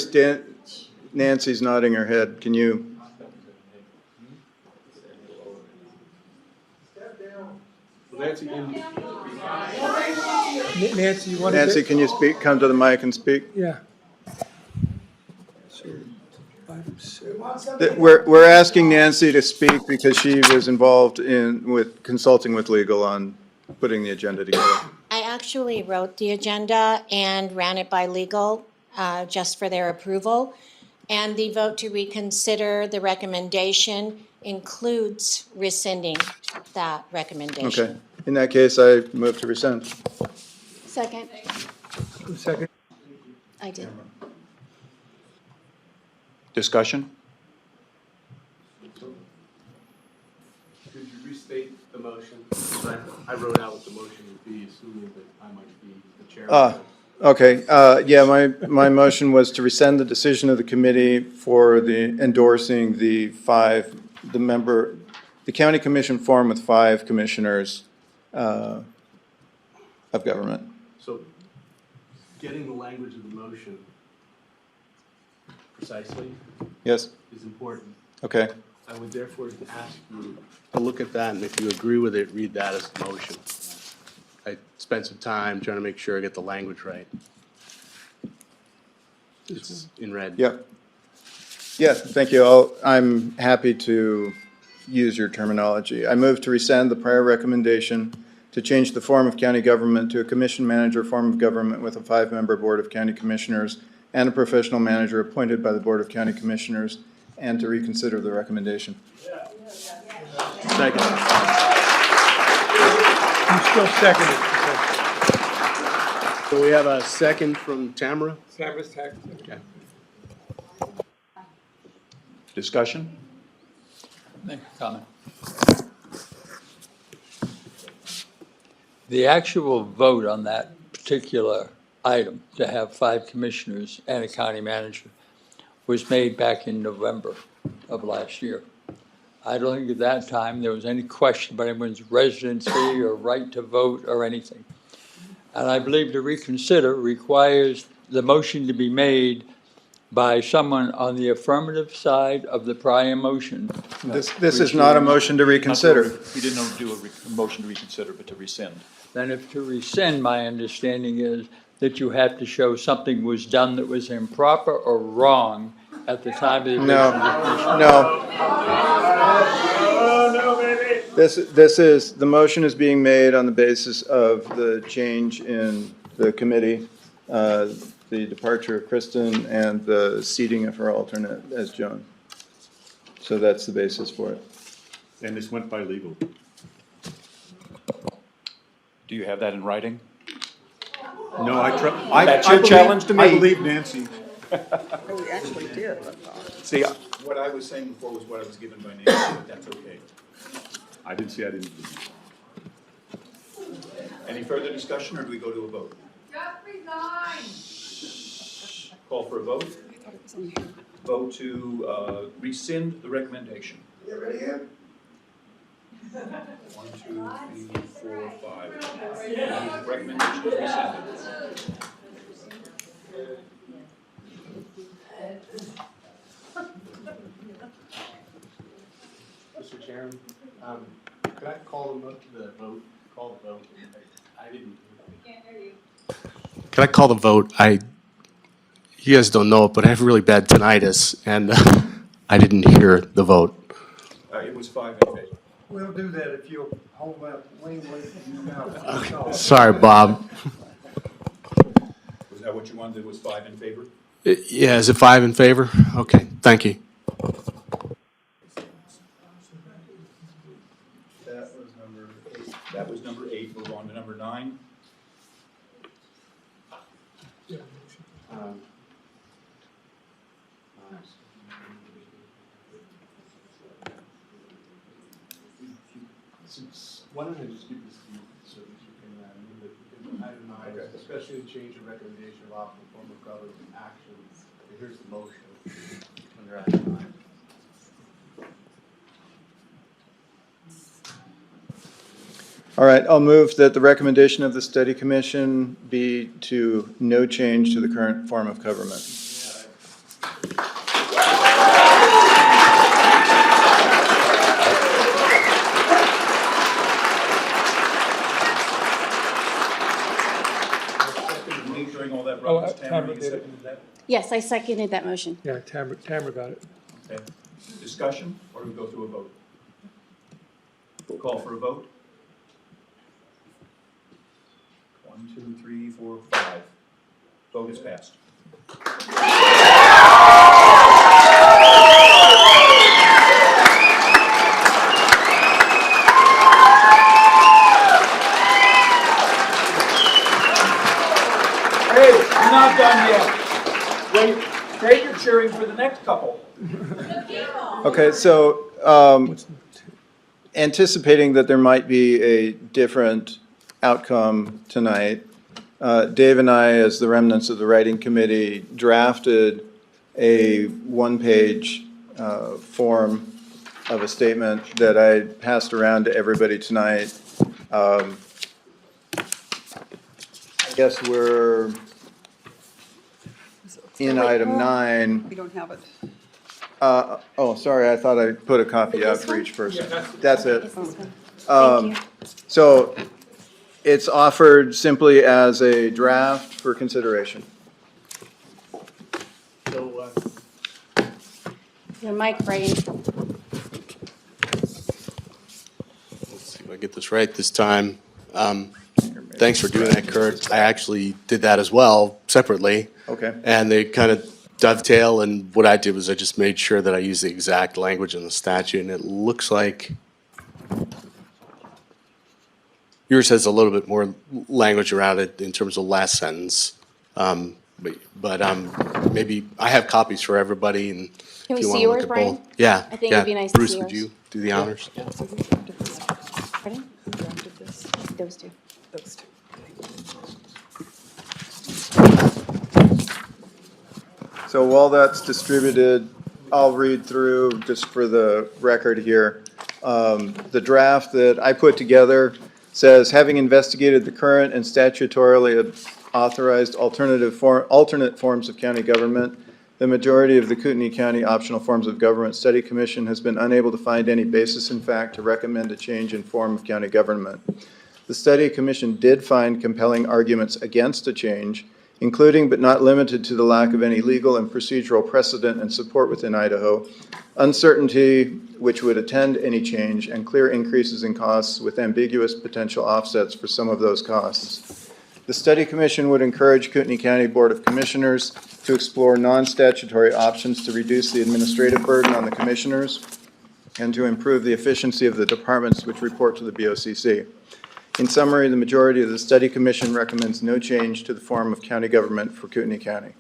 [SPEAKER 1] Nancy's nodding her head. Can you?
[SPEAKER 4] Nancy, you want to?
[SPEAKER 1] Nancy, can you speak, come to the mic and speak?
[SPEAKER 4] Yeah. So, item 7.
[SPEAKER 1] We're asking Nancy to speak because she was involved with consulting with legal on putting the agenda together.
[SPEAKER 10] I actually wrote the agenda and ran it by legal, just for their approval. And the vote to reconsider the recommendation includes rescinding that recommendation.
[SPEAKER 1] Okay. In that case, I move to rescind.
[SPEAKER 8] Second.
[SPEAKER 4] Second.
[SPEAKER 8] I did.
[SPEAKER 2] Discussion?
[SPEAKER 3] Could you restate the motion? I wrote out what the motion would be, assuming that I might be the chairman.
[SPEAKER 1] Okay, yeah, my motion was to rescind the decision of the committee for the endorsing the county commission form with 5 commissioners of government.
[SPEAKER 3] So, getting the language of the motion precisely
[SPEAKER 1] Yes,
[SPEAKER 3] is important.
[SPEAKER 1] okay.
[SPEAKER 3] I would therefore ask you to look at that, and if you agree with it, read that as the motion. I spent some time trying to make sure I get the language right. It's in red.
[SPEAKER 1] Yeah. Yeah, thank you. I'm happy to use your terminology. I move to rescind the prior recommendation to change the form of county government to a commission manager form of government with a 5-member board of county commissioners and a professional manager appointed by the Board of County Commissioners, and to reconsider the recommendation.
[SPEAKER 3] Second.
[SPEAKER 4] You still second it.
[SPEAKER 3] So we have a second from Tamara?
[SPEAKER 4] Sam's tax.
[SPEAKER 3] Okay.
[SPEAKER 2] Discussion?
[SPEAKER 11] Make a comment. The actual vote on that particular item, to have 5 commissioners and a county manager, was made back in November of last year. I don't think at that time there was any question about anyone's residency or right to vote or anything. And I believe to reconsider requires the motion to be made by someone on the affirmative side of the prior motion.
[SPEAKER 1] This is not a motion to reconsider.
[SPEAKER 2] We didn't do a motion to reconsider, but to rescind.
[SPEAKER 11] Then if to rescind, my understanding is that you have to show something was done that was improper or wrong at the time of the original decision.
[SPEAKER 1] No. The motion is being made on the basis of the change in the committee, the departure of Kristen, and the seating of her alternate as Joan. So that's the basis for it.
[SPEAKER 5] And this went by legal.
[SPEAKER 2] Do you have that in writing?
[SPEAKER 5] No,
[SPEAKER 2] That's your challenge to me.
[SPEAKER 5] I believe Nancy.
[SPEAKER 7] We actually did.
[SPEAKER 2] See,
[SPEAKER 5] What I was saying before was what I was given by Nancy, but that's okay. I didn't see, I didn't. Any further discussion, or do we go to a vote?
[SPEAKER 9] Just resign.
[SPEAKER 2] call for a vote. Vote to rescind the recommendation.
[SPEAKER 1] You ready here?
[SPEAKER 2] 1, 2, 3, 4, 5. Recommendation is rescinded.
[SPEAKER 3] Mr. Chairman, could I call the vote? I didn't. Can I call the vote? You guys don't know it, but I have really bad tinnitus, and I didn't hear the vote.
[SPEAKER 2] It was 5 in favor.
[SPEAKER 6] We'll do that if you'll hold that lane away from your mouth.
[SPEAKER 3] Sorry, Bob.
[SPEAKER 2] Was that what you wanted? It was 5 in favor?
[SPEAKER 3] Yeah, is it 5 in favor? Okay, thank you.
[SPEAKER 2] That was number 8. Move on to number 9.
[SPEAKER 3] Why don't I just give this to you so that you can, item 9, especially the change of recommendation of optimal form of government actions. Here's the motion under item 9.
[SPEAKER 1] All right, I'll move that the recommendation of the study commission be to no change to the current form of government.
[SPEAKER 4] Tamara did it.
[SPEAKER 8] Yes, I seconded that motion.
[SPEAKER 4] Yeah, Tamara got it.
[SPEAKER 2] Okay. Discussion, or do we go through a vote? Call for a vote. 1, 2, 3, 4, 5. Vote is passed. Hey, you're not done yet. Wait, trade your cheering for the next couple.
[SPEAKER 1] Okay, so anticipating that there might be a different outcome tonight, Dave and I, as the remnants of the writing committee, drafted a one-page form of a statement that I passed around to everybody tonight. I guess we're in item 9.
[SPEAKER 7] We don't have it.
[SPEAKER 1] Oh, sorry, I thought I put a copy out
[SPEAKER 8] This
[SPEAKER 1] for
[SPEAKER 8] one?
[SPEAKER 1] each person. That's it.
[SPEAKER 8] Is this one?
[SPEAKER 1] Um,
[SPEAKER 8] Thank you.
[SPEAKER 1] So it's offered simply as a draft for consideration.
[SPEAKER 8] Your mic, Brian.
[SPEAKER 3] Let's see if I get this right this time. Thanks for doing that, Kurt. I actually did that as well, separately.
[SPEAKER 1] Okay.
[SPEAKER 3] And they kind of dovetail, and what I did was I just made sure that I used the exact language in the statute, and it looks like yours has a little bit more language around it in terms of last sentence. But maybe, I have copies for everybody, and
[SPEAKER 8] Can we
[SPEAKER 3] if you
[SPEAKER 8] see
[SPEAKER 3] want to
[SPEAKER 8] yours,
[SPEAKER 3] look at both.
[SPEAKER 8] Brian?
[SPEAKER 3] Yeah.
[SPEAKER 8] I think
[SPEAKER 3] yeah.
[SPEAKER 8] it'd be nice to
[SPEAKER 3] Bruce,
[SPEAKER 8] see
[SPEAKER 3] would
[SPEAKER 8] yours.
[SPEAKER 3] you do the honors?
[SPEAKER 7] So who drafted this?
[SPEAKER 8] Pardon?
[SPEAKER 7] Who drafted this?
[SPEAKER 8] Those two.
[SPEAKER 7] Those two.
[SPEAKER 1] So while that's distributed, I'll read through just for the record here. The draft that I put together says, having investigated the current and statutorily authorized alternate forms of county government, the majority of the Kootenai County Optional Forms of Government Study Commission has been unable to find any basis in fact to recommend a change in form of county government. The study commission did find compelling arguments against a change, including but not limited to the lack of any legal and procedural precedent and support within Idaho, uncertainty which would attend any change, and clear increases in costs with ambiguous potential offsets for some of those costs. The study commission would encourage Kootenai County Board of Commissioners to explore non-statutory options to reduce the administrative burden on the commissioners and to improve the efficiency of the departments which report to the BOCC. In summary, the majority of the study commission recommends no change to the form of county government for Kootenai County.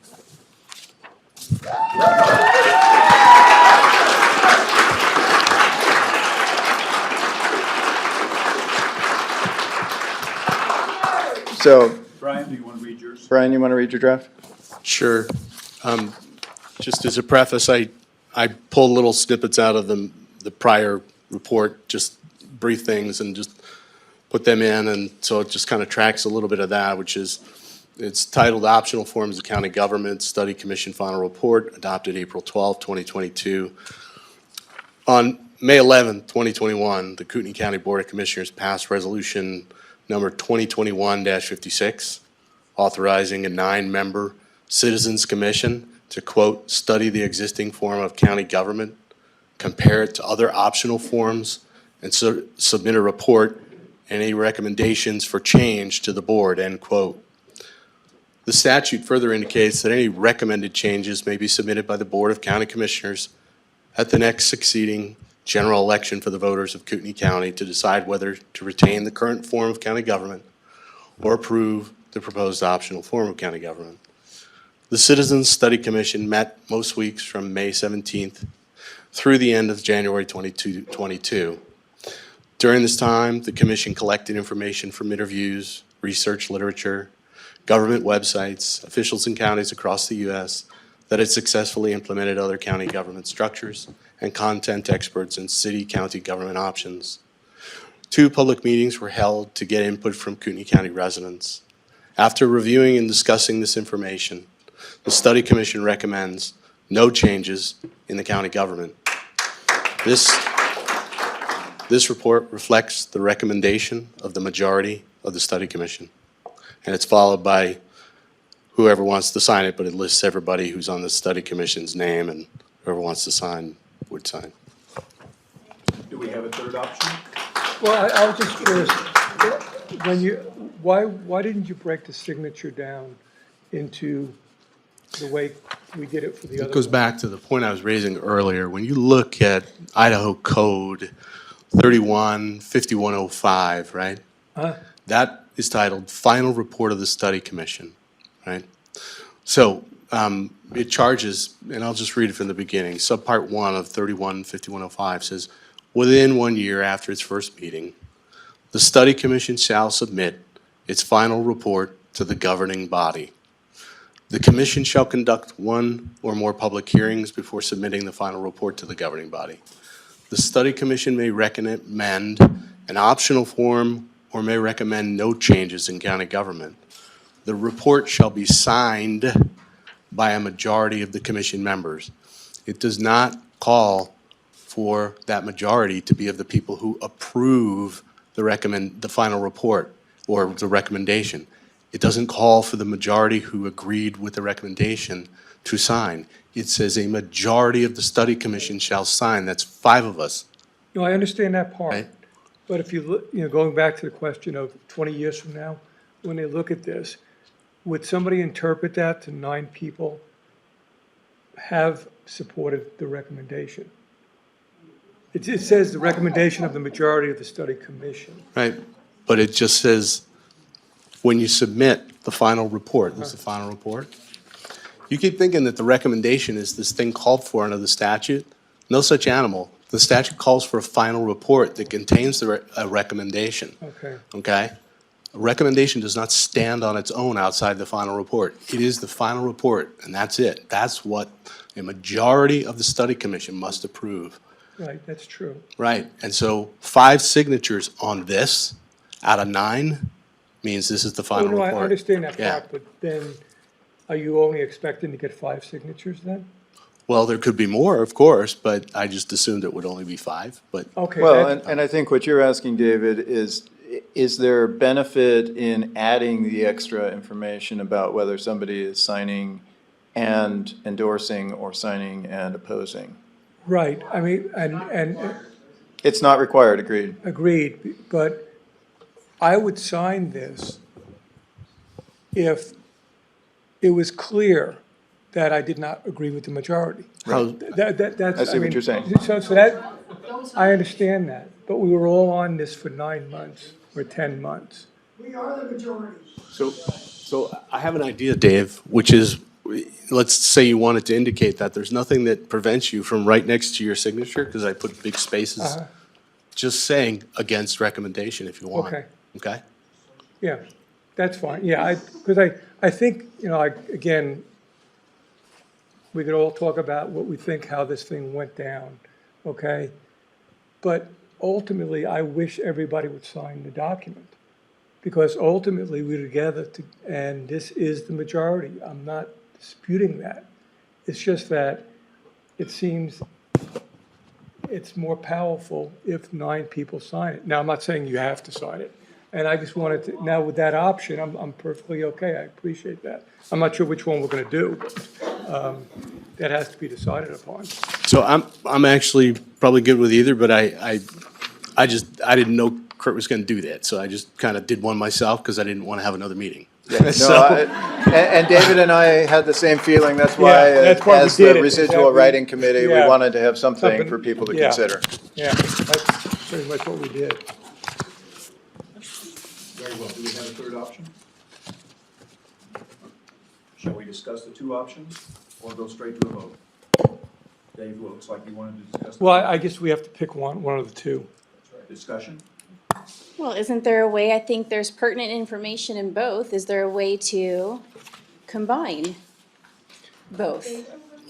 [SPEAKER 1] So,
[SPEAKER 2] Brian, do you want to read yours?
[SPEAKER 1] Brian, you want to read your draft?
[SPEAKER 3] Sure. Just as a preface, I pulled little snippets out of the prior report, just brief things, and just put them in, and so it just kind of tracks a little bit of that, which is, it's titled Optional Forms of County Government Study Commission Final Report, adopted April 12, 2022. On May 11, 2021, the Kootenai County Board of Commissioners passed resolution number 2021-56, authorizing a 9-member Citizens Commission to, quote, study the existing form of county government, compare it to other optional forms, and submit a report and any recommendations for change to the board, end quote. The statute further indicates that any recommended changes may be submitted by the Board of County Commissioners at the next succeeding general election for the voters of Kootenai County to decide whether to retain the current form of county government or approve the proposed optional form of county government. The Citizens Study Commission met most weeks from May 17th through the end of January 2022. During this time, the commission collected information from interviews, research literature, government websites, officials in counties across the U.S. that had successfully implemented other county government structures, and content experts in city-county government options. 2 public meetings were held to get input from Kootenai County residents. After reviewing and discussing this information, the Study Commission recommends no changes in the county government. This report reflects the recommendation of the majority of the Study Commission, and it's followed by whoever wants to sign it, but it lists everybody who's on the study commission's name, and whoever wants to sign would sign.
[SPEAKER 2] Do we have a third option?
[SPEAKER 4] Well, I was just curious, why didn't you break the signature down into the way we did it for the other?
[SPEAKER 3] It goes back to the point I was raising earlier. When you look at Idaho Code 315105, right? That is titled Final Report of the Study Commission, right? So it charges, and I'll just read it from the beginning. Subpart 1 of 315105 says, within 1 year after its first meeting, the study commission shall submit its final report to the governing body. The commission shall conduct one or more public hearings before submitting the final report to the governing body. The study commission may recommend an optional form or may recommend no changes in county government. The report shall be signed by a majority of the commission members. It does not call for that majority to be of the people who approve the final report or the recommendation. It doesn't call for the majority who agreed with the recommendation to sign. It says a majority of the study commission shall sign. That's 5 of us.
[SPEAKER 4] No, I understand that part.
[SPEAKER 3] Right.
[SPEAKER 4] But if you look, going back to the question of 20 years from now, when they look at this, would somebody interpret that to 9 people have supported the recommendation? It says the recommendation of the majority of the study commission.
[SPEAKER 3] Right, but it just says, when you submit the final report, this is the final report. You keep thinking that the recommendation is this thing called for under the statute. No such animal. The statute calls for a final report that contains a recommendation,
[SPEAKER 4] Okay.
[SPEAKER 3] okay? A recommendation does not stand on its own outside the final report. It is the final report, and that's it. That's what a majority of the study commission must approve.
[SPEAKER 4] Right, that's true.
[SPEAKER 3] Right, and so 5 signatures on this out of 9 means this is the
[SPEAKER 4] Oh,
[SPEAKER 3] final
[SPEAKER 4] no, I
[SPEAKER 3] report.
[SPEAKER 4] understand that
[SPEAKER 3] Yeah.
[SPEAKER 4] part, but then, are you only expecting to get 5 signatures then?
[SPEAKER 3] Well, there could be more, of course, but I just assumed it would only be 5, but
[SPEAKER 4] Okay.
[SPEAKER 1] Well,
[SPEAKER 4] that-
[SPEAKER 1] and I think what you're asking, David, is there benefit in adding the extra information about whether somebody is signing and endorsing or signing and opposing?
[SPEAKER 4] Right, I mean, and
[SPEAKER 1] It's not required, agreed.
[SPEAKER 4] agreed, but I would sign this if it was clear that I did not agree with the majority.
[SPEAKER 3] how,
[SPEAKER 4] That's.
[SPEAKER 1] I see what
[SPEAKER 4] mean,
[SPEAKER 1] you're saying.
[SPEAKER 4] So that, I understand that, but we were all on this for 9 months or 10 months.
[SPEAKER 6] We are the majority.
[SPEAKER 3] so I have an idea, Dave, which is, let's say you wanted to indicate that there's nothing that prevents you from right next to your signature, because I put big spaces,
[SPEAKER 4] Uh-huh.
[SPEAKER 3] just saying against recommendation if you want.
[SPEAKER 4] Okay.
[SPEAKER 3] Okay?
[SPEAKER 4] Yeah, that's fine, yeah, because I think, again, we could all talk about what we think, how this thing went down, okay? But ultimately, I wish everybody would sign the document, because ultimately, we're together, and this is the majority. I'm not disputing that. It's just that it seems it's more powerful if 9 people sign it. Now, I'm not saying you have to sign it. And I just wanted to, now with that option, I'm perfectly okay. I appreciate that. I'm not sure which one we're going to do, but that has to be decided upon.
[SPEAKER 3] So I'm actually probably good with either, but I didn't know Kurt was going to do that, so I just kind of did one myself because I didn't want to have another meeting.
[SPEAKER 1] And David and I had the same feeling, that's why,
[SPEAKER 4] Yeah, that's why we
[SPEAKER 1] as
[SPEAKER 4] did
[SPEAKER 1] the
[SPEAKER 4] it,
[SPEAKER 1] residual
[SPEAKER 4] exactly.
[SPEAKER 1] writing committee, we
[SPEAKER 4] Yeah.
[SPEAKER 1] wanted to have something
[SPEAKER 4] Something-
[SPEAKER 1] for people to
[SPEAKER 4] yeah.
[SPEAKER 1] consider.
[SPEAKER 4] Yeah, that's pretty much what we did.
[SPEAKER 2] Very well. Do we have a third option? Shall we discuss the 2 options or go straight to a vote? Dave, looks like you wanted to discuss.
[SPEAKER 4] Well, I guess we have to pick one of the 2.
[SPEAKER 2] Discussion?
[SPEAKER 8] Well, isn't there a way, I think there's pertinent information in both. Is there a way to combine both?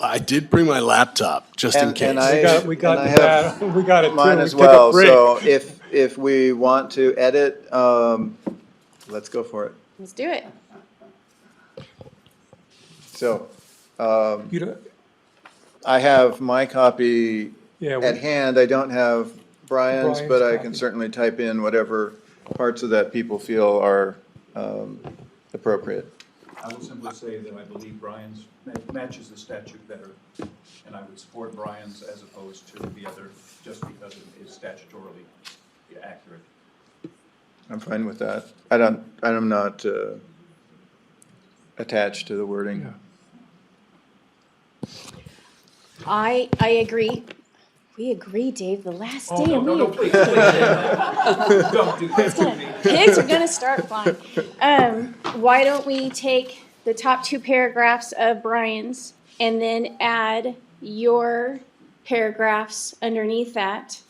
[SPEAKER 3] I did bring my laptop, just in
[SPEAKER 1] And
[SPEAKER 3] case.
[SPEAKER 4] We got
[SPEAKER 1] and I
[SPEAKER 4] the
[SPEAKER 1] have
[SPEAKER 4] data, we got it too.
[SPEAKER 1] Mine
[SPEAKER 4] We
[SPEAKER 1] as
[SPEAKER 4] took a
[SPEAKER 1] well,
[SPEAKER 4] break.
[SPEAKER 1] so if we want to edit, let's go for it.
[SPEAKER 8] Let's do it.
[SPEAKER 1] So,
[SPEAKER 4] You don't-
[SPEAKER 1] I have my copy
[SPEAKER 4] Yeah,
[SPEAKER 1] at hand, I don't have Brian's, but I
[SPEAKER 4] Brian's
[SPEAKER 1] can
[SPEAKER 4] copy.
[SPEAKER 1] certainly type in whatever parts of that people feel are appropriate.
[SPEAKER 2] I will simply say that I believe Brian's matches the statute better, and I would support Brian's as opposed to the other, just because it is statutorily accurate.
[SPEAKER 1] I'm fine with that. I'm not attached to the wording.
[SPEAKER 8] I agree. We agree, Dave, the last day of
[SPEAKER 2] No,
[SPEAKER 8] week.
[SPEAKER 2] please, please. Don't do that to me.
[SPEAKER 8] Pigs are gonna start flying. Why don't we take the top two paragraphs of Brian's and then add your paragraphs underneath that?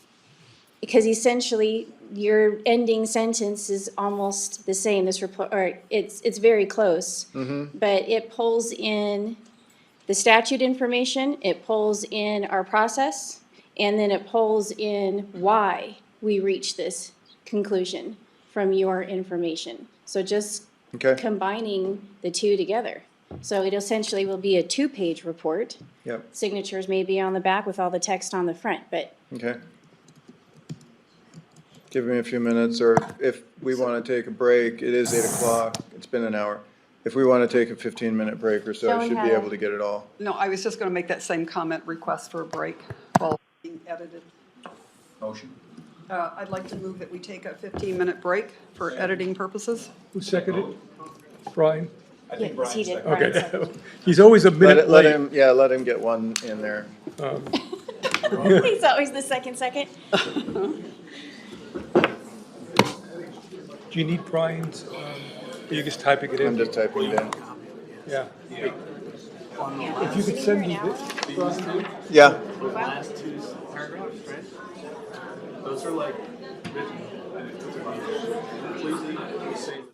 [SPEAKER 8] Because essentially, your ending sentence is almost the same, or it's very close. But it pulls in the statute information, it pulls in our process, and then it pulls in why we reach this conclusion from your information. So just
[SPEAKER 1] Okay.
[SPEAKER 8] combining the two together. So it essentially will be a two-page report.
[SPEAKER 1] Yep.
[SPEAKER 8] Signatures may be on the back with all the text on the front, but
[SPEAKER 1] Okay. Give me a few minutes, or if we want to take a break, it is 8 o'clock, it's been an hour. If we want to take a 15-minute break or so, I
[SPEAKER 8] Joan
[SPEAKER 1] should
[SPEAKER 8] had
[SPEAKER 1] be
[SPEAKER 8] a-
[SPEAKER 1] able to get it all.
[SPEAKER 7] No, I was just going to make that same comment, request for a break while being edited.
[SPEAKER 2] Motion.
[SPEAKER 7] I'd like to move that we take a 15-minute break for editing purposes.
[SPEAKER 4] Who seconded? Brian?
[SPEAKER 2] I think
[SPEAKER 8] yes, he
[SPEAKER 2] Brian's
[SPEAKER 8] did.
[SPEAKER 2] second.
[SPEAKER 8] Brian
[SPEAKER 4] Okay.
[SPEAKER 8] seconded.
[SPEAKER 4] He's always a minute
[SPEAKER 1] Let
[SPEAKER 4] late.
[SPEAKER 1] him, yeah, let him get one in there.
[SPEAKER 8] He's always the second.
[SPEAKER 4] Do you need Brian's, you're just typing it
[SPEAKER 1] I'm
[SPEAKER 4] in?
[SPEAKER 1] just typing it in.
[SPEAKER 4] Yeah. If you could send me this.
[SPEAKER 1] Yeah.
[SPEAKER 3] Last two paragraphs, right? Those are like written completely the same.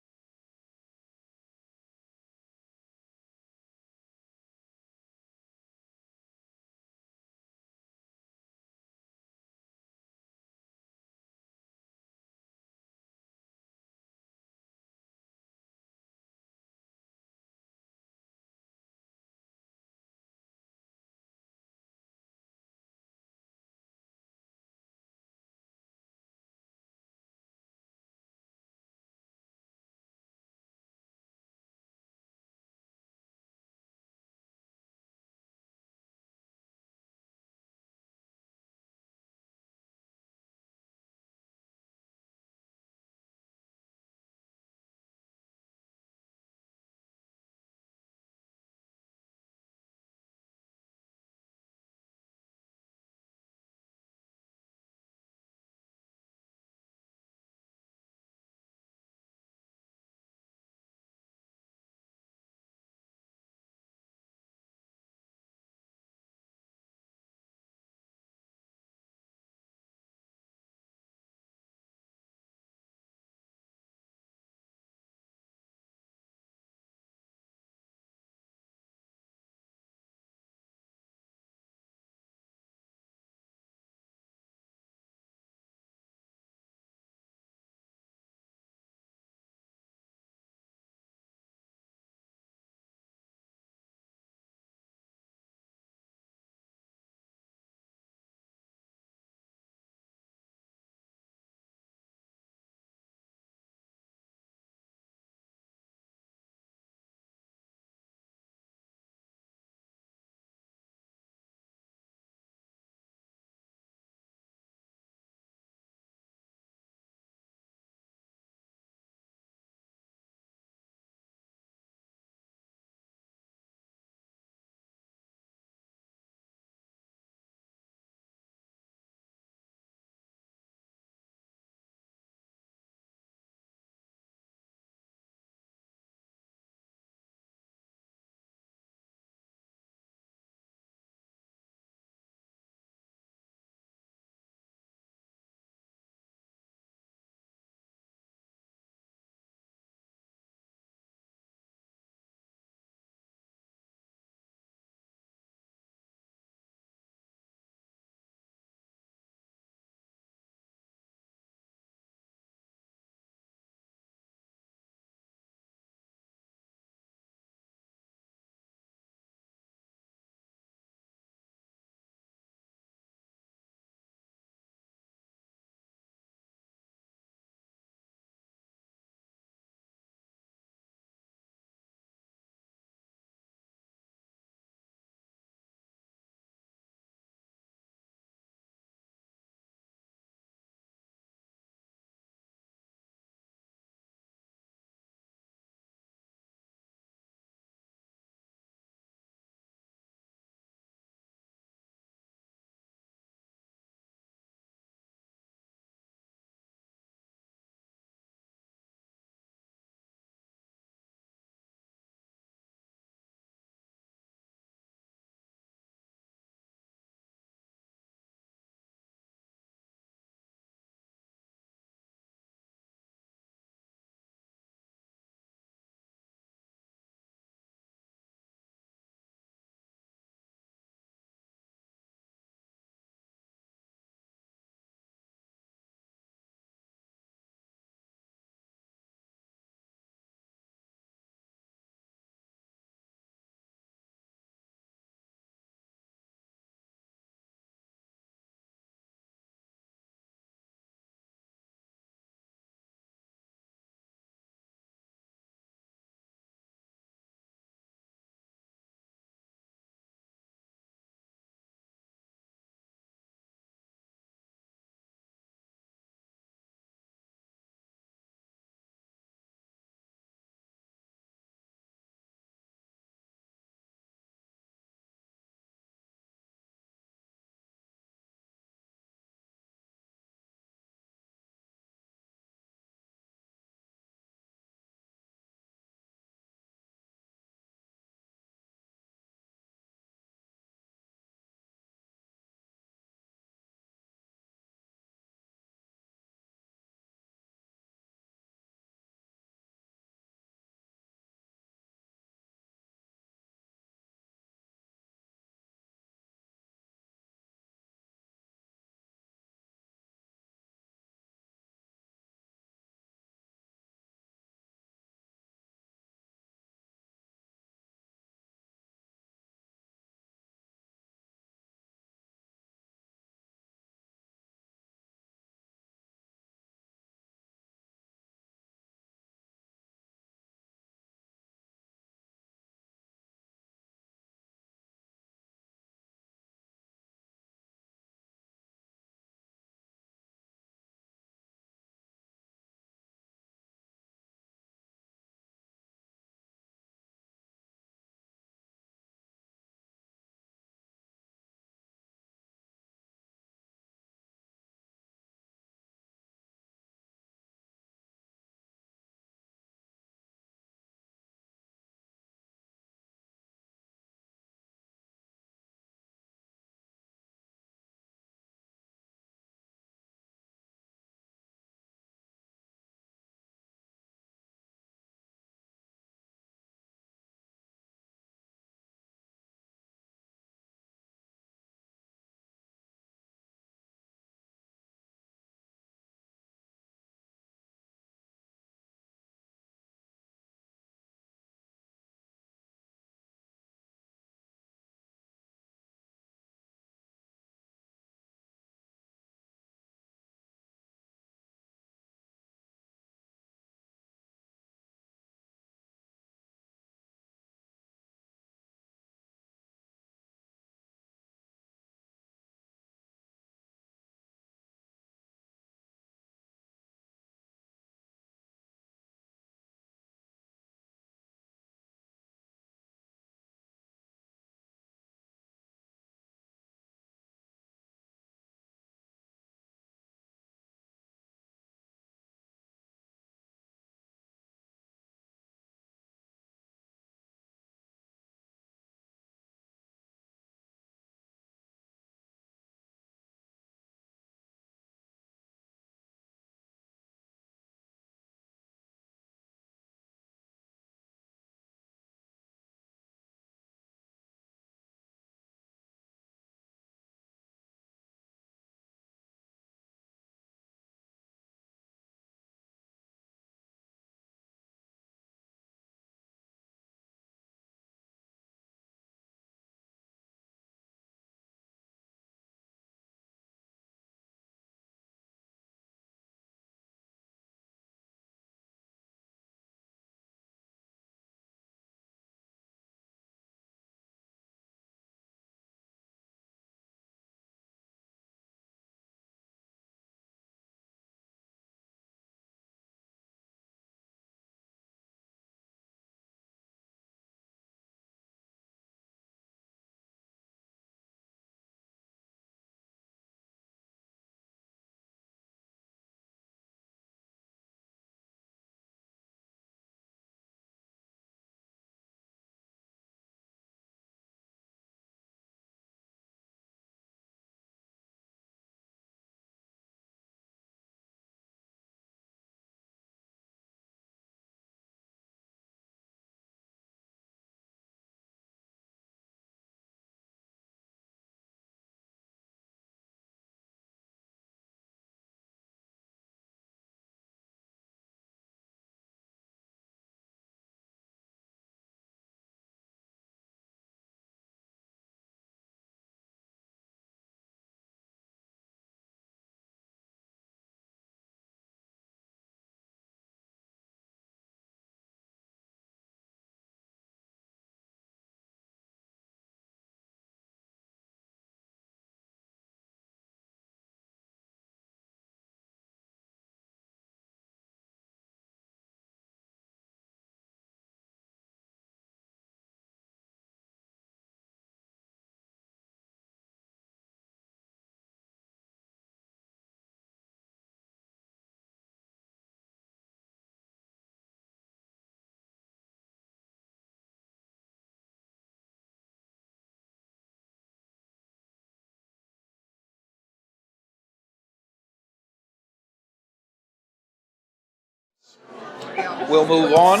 [SPEAKER 2] We'll move on.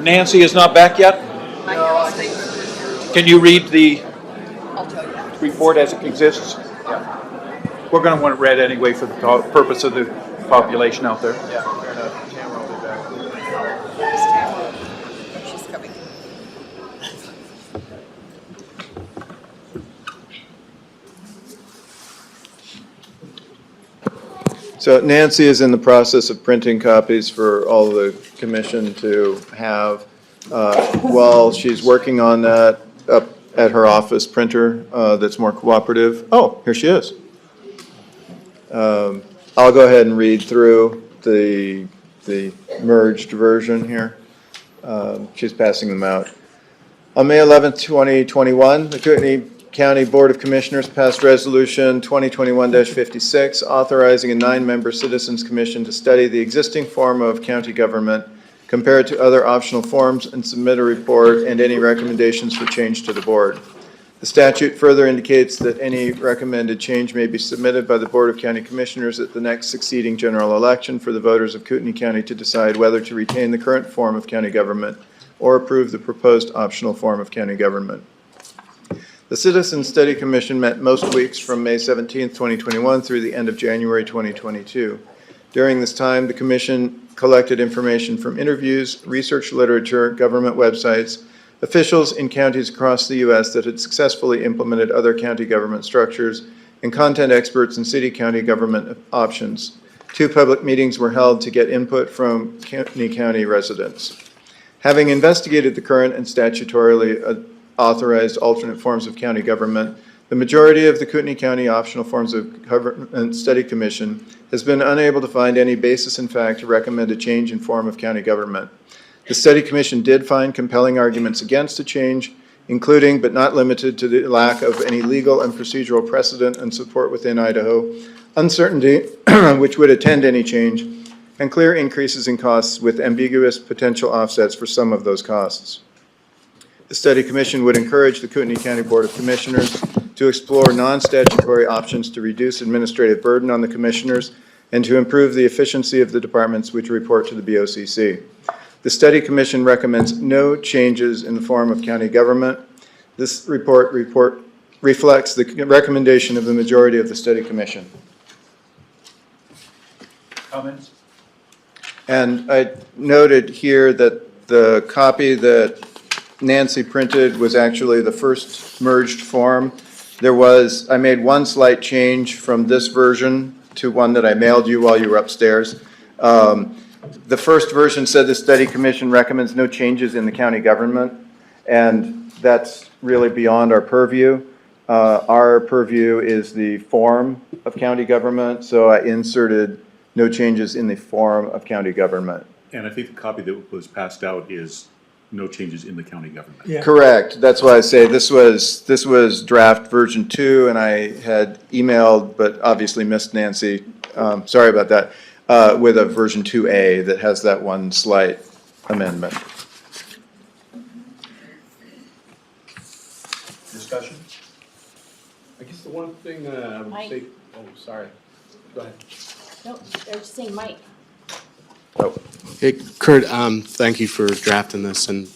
[SPEAKER 2] Nancy is not back yet? Can you read the report as it exists? We're going to want it read anyway for the purpose of the population out there.
[SPEAKER 1] Yeah, fair enough. Tamara will be back.
[SPEAKER 7] She's coming.
[SPEAKER 1] So Nancy is in the process of printing copies for all the commission to have. While she's working on that up at her office printer that's more cooperative. Oh, here she is. I'll go ahead and read through the merged version here. She's passing them out. On May 11th, 2021, the Kootenai County Board of Commissioners passed Resolution 2021-56, authorizing a 9-member Citizens Commission to study the existing form of county government, compare it to other optional forms, and submit a report and any recommendations for change to the board. The statute further indicates that any recommended change may be submitted by the Board of County Commissioners at the next succeeding general election for the voters of Kootenai County to decide whether to retain the current form of county government or approve the proposed optional form of county government. The Citizen Study Commission met most weeks from May 17, 2021 through the end of January 2022. During this time, the Commission collected information from interviews, research literature, government websites, officials in counties across the U.S. that had successfully implemented other county government structures, and content experts in city-county government options. 2 public meetings were held to get input from Kootenai County residents. Having investigated the current and statutorily authorized alternate forms of county government, the majority of the Kootenai County Optional Forms of Government Study Commission has been unable to find any basis in fact to recommend a change in form of county government. The Study Commission did find compelling arguments against a change, including but not limited to the lack of any legal and procedural precedent and support within Idaho, uncertainty which would attend any change, and clear increases in costs with ambiguous potential offsets for some of those costs. The Study Commission would encourage the Kootenai County Board of Commissioners to explore non-statutory options to reduce administrative burden on the commissioners and to improve the efficiency of the departments which report to the BOCC. The Study Commission recommends no changes in the form of county government. This report reflects the recommendation of the majority of the Study Commission.
[SPEAKER 2] Comments?
[SPEAKER 1] And I noted here that the copy that Nancy printed was actually the first merged form. I made one slight change from this version to one that I mailed you while you were upstairs. The first version said the Study Commission recommends no changes in the county government, and that's really beyond our purview. Our purview is the form of county government, so I inserted no changes in the form of county government.
[SPEAKER 5] And I think the copy that was passed out is no changes in the county government.
[SPEAKER 4] Yeah.
[SPEAKER 1] Correct. That's why I say this was draft version 2, and I had emailed, but obviously missed Nancy. Sorry about that. With a version 2A that has that one slight amendment.
[SPEAKER 2] Discussion?
[SPEAKER 3] I guess the one thing I would
[SPEAKER 8] Mike.
[SPEAKER 3] say, oh, sorry, go ahead.
[SPEAKER 8] No, they're just saying Mike.
[SPEAKER 3] Hey, Kurt, thank you for drafting this, and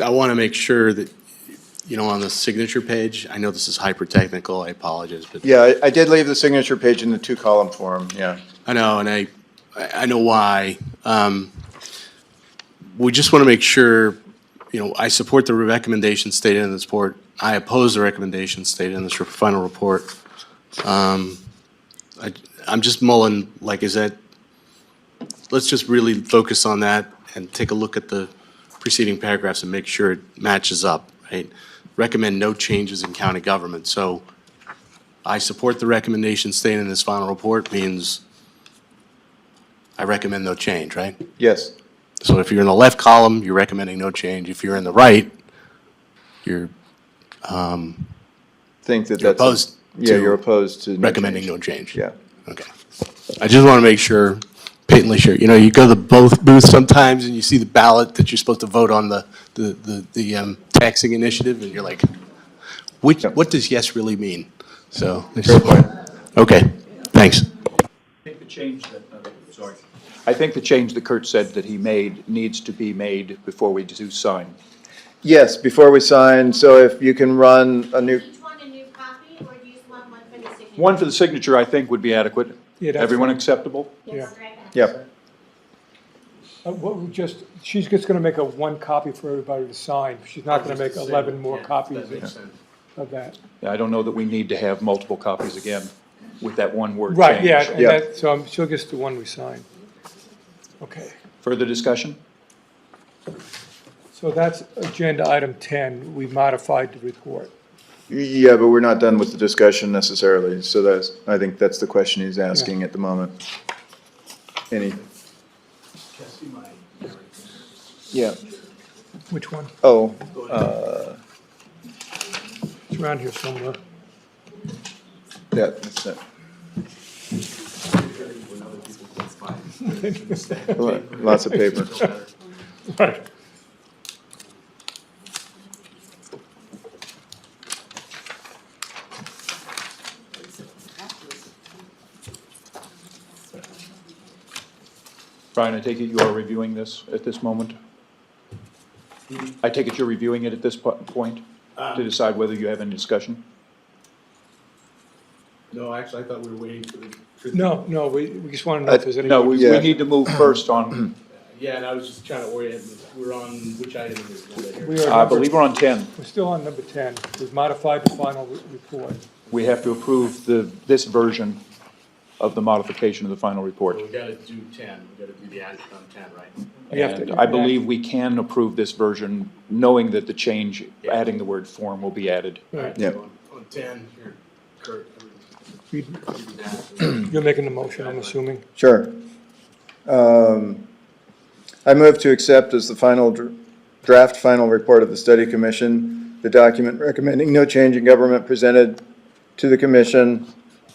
[SPEAKER 3] I want to make sure that, on the signature page, I know this is hyper-technical, I apologize, but.
[SPEAKER 1] Yeah, I did leave the signature page in the 2-column form, yeah.
[SPEAKER 3] I know, and I know why. We just want to make sure, I support the recommendation stated in this report. I oppose the recommendation stated in this final report. I'm just mulling, let's just really focus on that and take a look at the preceding paragraphs and make sure it matches up, right? Recommend no changes in county government. So I support the recommendation stated in this final report means I recommend no change, right?
[SPEAKER 1] Yes.
[SPEAKER 3] So if you're in the left column, you're recommending no change. If you're in the right, you're
[SPEAKER 1] Think that
[SPEAKER 3] You're
[SPEAKER 1] that's.
[SPEAKER 3] opposed
[SPEAKER 1] Yeah,
[SPEAKER 3] to
[SPEAKER 1] you're opposed to.
[SPEAKER 3] recommending
[SPEAKER 1] change.
[SPEAKER 3] no change.
[SPEAKER 1] Yeah.
[SPEAKER 3] Okay. I just want to make sure, patently sure. You go to the both booths sometimes and you see the ballot that you're supposed to vote on the taxing initiative and you're like, what does yes really mean? So, okay, thanks.
[SPEAKER 2] I think the change that, sorry. I think the change that Kurt said that he made needs to be made before we do sign.
[SPEAKER 1] Yes, before we sign, so if you can run a new,
[SPEAKER 10] Each want a new copy, or do you just want one for the signature?
[SPEAKER 2] One for the signature, I think, would be adequate.
[SPEAKER 4] Yeah, that's
[SPEAKER 2] Everyone
[SPEAKER 4] fine.
[SPEAKER 2] acceptable?
[SPEAKER 4] Yeah.
[SPEAKER 1] yep,
[SPEAKER 4] She's just gonna make a one copy for everybody to sign. She's not gonna make 11 more copies of that.
[SPEAKER 2] I don't know that we need to have multiple copies again with that one word change.
[SPEAKER 4] Right, yeah, and
[SPEAKER 1] Yeah.
[SPEAKER 4] that, so she'll just do one we sign. Okay,
[SPEAKER 2] Further discussion?
[SPEAKER 4] so that's agenda item 10. We modified the report.
[SPEAKER 1] yeah, but we're not done with the discussion necessarily, so I think that's the question he's asking at the moment. Any? Yeah,
[SPEAKER 4] Which one?
[SPEAKER 1] oh,
[SPEAKER 4] It's around here somewhere.
[SPEAKER 1] yeah, that's it. Lots of paper.
[SPEAKER 4] Right.
[SPEAKER 2] Brian, I take it you are reviewing this at this moment? I take it you're reviewing it at this point to decide whether you have any discussion?
[SPEAKER 3] No, actually, I thought we were waiting for the.
[SPEAKER 4] No, we just want to know if there's any.
[SPEAKER 2] No, we
[SPEAKER 1] Yeah.
[SPEAKER 2] need to move first on,
[SPEAKER 3] Yeah, and I was just trying to orient, we're on which item is it?
[SPEAKER 4] We are
[SPEAKER 2] I
[SPEAKER 4] number-
[SPEAKER 2] believe we're on 10.
[SPEAKER 4] We're still on number 10. We've modified the final report.
[SPEAKER 2] We have to approve this version of the modification of the final report.
[SPEAKER 3] We gotta do 10, we gotta do the action on 10, right?
[SPEAKER 4] We have to-
[SPEAKER 2] And I believe we can approve this version, knowing that the change, adding the word form will be added.
[SPEAKER 4] Right.
[SPEAKER 1] Yep.
[SPEAKER 3] On 10, here, Kurt.
[SPEAKER 4] You're making the motion, I'm assuming.
[SPEAKER 1] Sure. I move to accept as the final draft final report of the study commission, the document recommending no change in government presented to the commission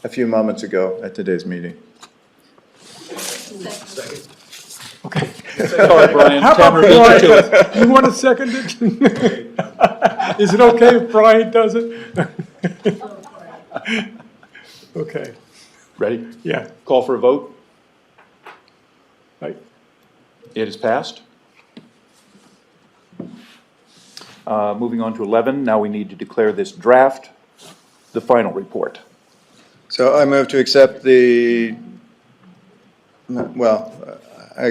[SPEAKER 1] a few moments ago at today's meeting.
[SPEAKER 4] Okay.
[SPEAKER 2] Sorry, Brian.
[SPEAKER 4] How about
[SPEAKER 2] Tamara beat you to it.
[SPEAKER 4] Brian? You want to second it? Is it okay if Brian does it? Okay,
[SPEAKER 2] Ready?
[SPEAKER 4] yeah,
[SPEAKER 2] Call for a vote.
[SPEAKER 4] right.
[SPEAKER 2] It is passed. Moving on to 11, now we need to declare this draft the final report.
[SPEAKER 1] So I move to accept I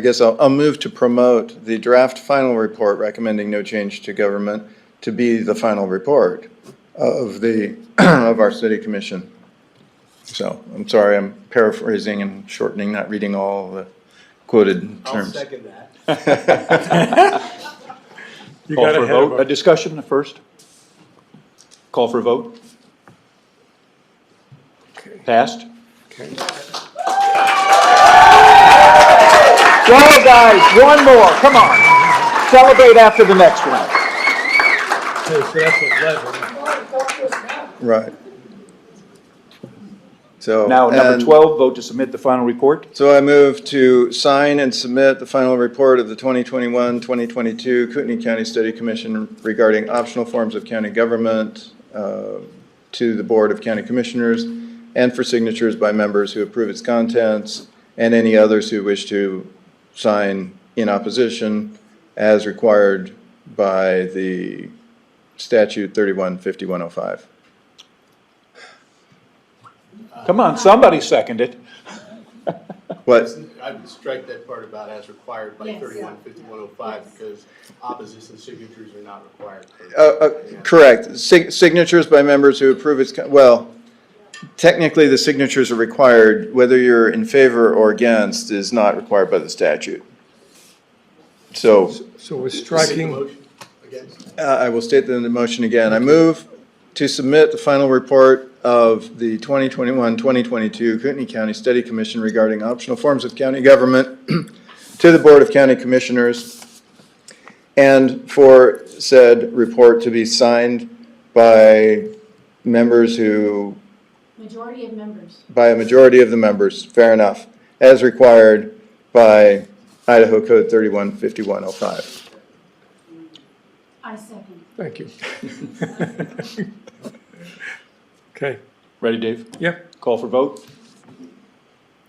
[SPEAKER 1] guess I'll move to promote the draft final report recommending no change to government to be the final report of of our city commission. So, I'm sorry, I'm paraphrasing and shortening, not reading all the quoted terms.
[SPEAKER 3] second that.
[SPEAKER 4] You
[SPEAKER 2] Call
[SPEAKER 4] got
[SPEAKER 2] for a
[SPEAKER 4] ahead of
[SPEAKER 2] vote, a
[SPEAKER 4] us.
[SPEAKER 2] discussion first. Call for a vote.
[SPEAKER 4] Okay,
[SPEAKER 2] Passed.
[SPEAKER 4] okay.
[SPEAKER 2] Go, guys, one more, come on. Celebrate after the next one.
[SPEAKER 4] Okay, so that's 11.
[SPEAKER 1] Right. So.
[SPEAKER 2] Now, number
[SPEAKER 1] and
[SPEAKER 2] 12, vote to submit the final report.
[SPEAKER 1] So I move to sign and submit the final report of the 2021-2022 Kootenai County Study Commission regarding optional forms of county government to the Board of County Commissioners and for signatures by members who approve its contents and any others who wish to sign in opposition as required by the statute 315105.
[SPEAKER 2] Come on, somebody second it.
[SPEAKER 1] What?
[SPEAKER 3] I would strike that part about as required by
[SPEAKER 10] Yes.
[SPEAKER 3] 315105 because opposition signatures are not required.
[SPEAKER 1] Correct. Signatures by members who approve its, well, technically the signatures are required, whether you're in favor or against is not required by the statute. So,
[SPEAKER 4] So we're striking,
[SPEAKER 1] I will state the motion again. I move to submit the final report of the 2021-2022 Kootenai County Study Commission regarding optional forms of county government to the Board of County Commissioners, and for said report to be signed by members who,
[SPEAKER 8] Majority of members.
[SPEAKER 1] by a majority of the members, fair enough, as required by Idaho Code 315105.
[SPEAKER 8] I second.
[SPEAKER 4] thank you. Okay,
[SPEAKER 2] Ready, Dave?
[SPEAKER 4] Yep,
[SPEAKER 2] Call for vote?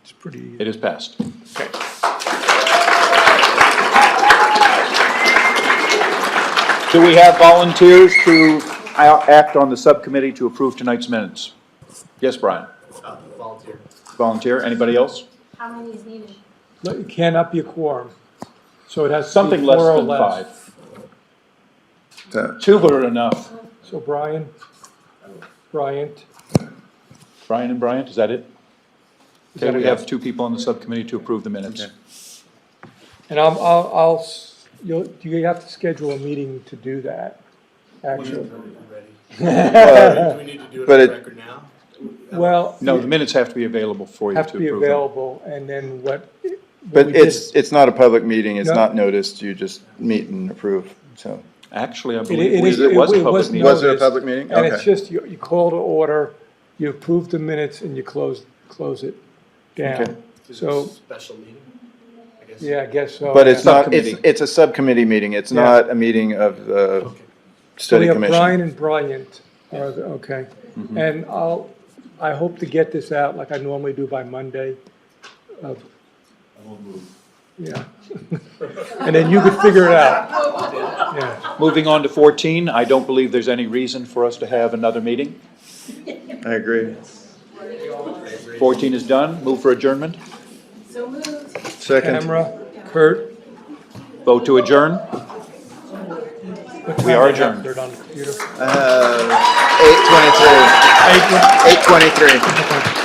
[SPEAKER 4] it's pretty.
[SPEAKER 2] It is passed. Do we have volunteers to act on the subcommittee to approve tonight's minutes? Yes, Brian?
[SPEAKER 3] Volunteer.
[SPEAKER 2] Volunteer, anybody else?
[SPEAKER 8] How many is needed?
[SPEAKER 4] It cannot be a quorum, so it has to be
[SPEAKER 2] Something less
[SPEAKER 4] 4 or
[SPEAKER 2] than
[SPEAKER 4] less.
[SPEAKER 2] 5. 2 are enough.
[SPEAKER 4] So Brian, Bryant,
[SPEAKER 2] Brian and Bryant, is that it?
[SPEAKER 4] Is
[SPEAKER 2] Okay,
[SPEAKER 4] that
[SPEAKER 2] we
[SPEAKER 4] it?
[SPEAKER 2] have 2 people on the subcommittee to approve the minutes.
[SPEAKER 4] and do you have to schedule a meeting to do that, actually?
[SPEAKER 1] But it,
[SPEAKER 4] Well,
[SPEAKER 2] No, the minutes have to be available for you to
[SPEAKER 4] have to be
[SPEAKER 2] approve them.
[SPEAKER 4] available, and then what
[SPEAKER 1] but
[SPEAKER 4] we did-
[SPEAKER 1] it's not a public meeting, it's
[SPEAKER 4] No.
[SPEAKER 1] not noticed, you just meet and approve, so.
[SPEAKER 2] Actually, I
[SPEAKER 4] It
[SPEAKER 2] believe
[SPEAKER 4] is-
[SPEAKER 2] it was a
[SPEAKER 4] it
[SPEAKER 2] public
[SPEAKER 4] was
[SPEAKER 2] meeting.
[SPEAKER 1] Was it a
[SPEAKER 4] noticed,
[SPEAKER 1] public meeting?
[SPEAKER 4] And it's
[SPEAKER 1] Okay.
[SPEAKER 4] just, you call to order, you approve the minutes, and you close it
[SPEAKER 1] Okay.
[SPEAKER 4] down. So,
[SPEAKER 3] Special meeting, I guess.
[SPEAKER 4] yeah, I guess so.
[SPEAKER 1] But it's
[SPEAKER 4] yeah.
[SPEAKER 1] not,
[SPEAKER 2] Subcommittee.
[SPEAKER 1] it's a subcommittee meeting, it's
[SPEAKER 4] Yeah.
[SPEAKER 1] not a meeting of the
[SPEAKER 4] So we
[SPEAKER 1] study
[SPEAKER 4] have Brian
[SPEAKER 1] commission.
[SPEAKER 4] and Bryant, okay.
[SPEAKER 2] Mm-hmm.
[SPEAKER 4] And I hope to get this out like I normally do by Monday. Yeah. And then you could figure it out. Yeah.
[SPEAKER 2] Moving on to 14, I don't believe there's any reason for us to have another meeting.
[SPEAKER 1] I agree.
[SPEAKER 2] 14 is done. Move for adjournment.
[SPEAKER 1] Second.
[SPEAKER 4] Camera, Kurt.
[SPEAKER 2] Vote to adjourn. We are adjourned.
[SPEAKER 4] They're on the computer.
[SPEAKER 1] 8:23. 8:23.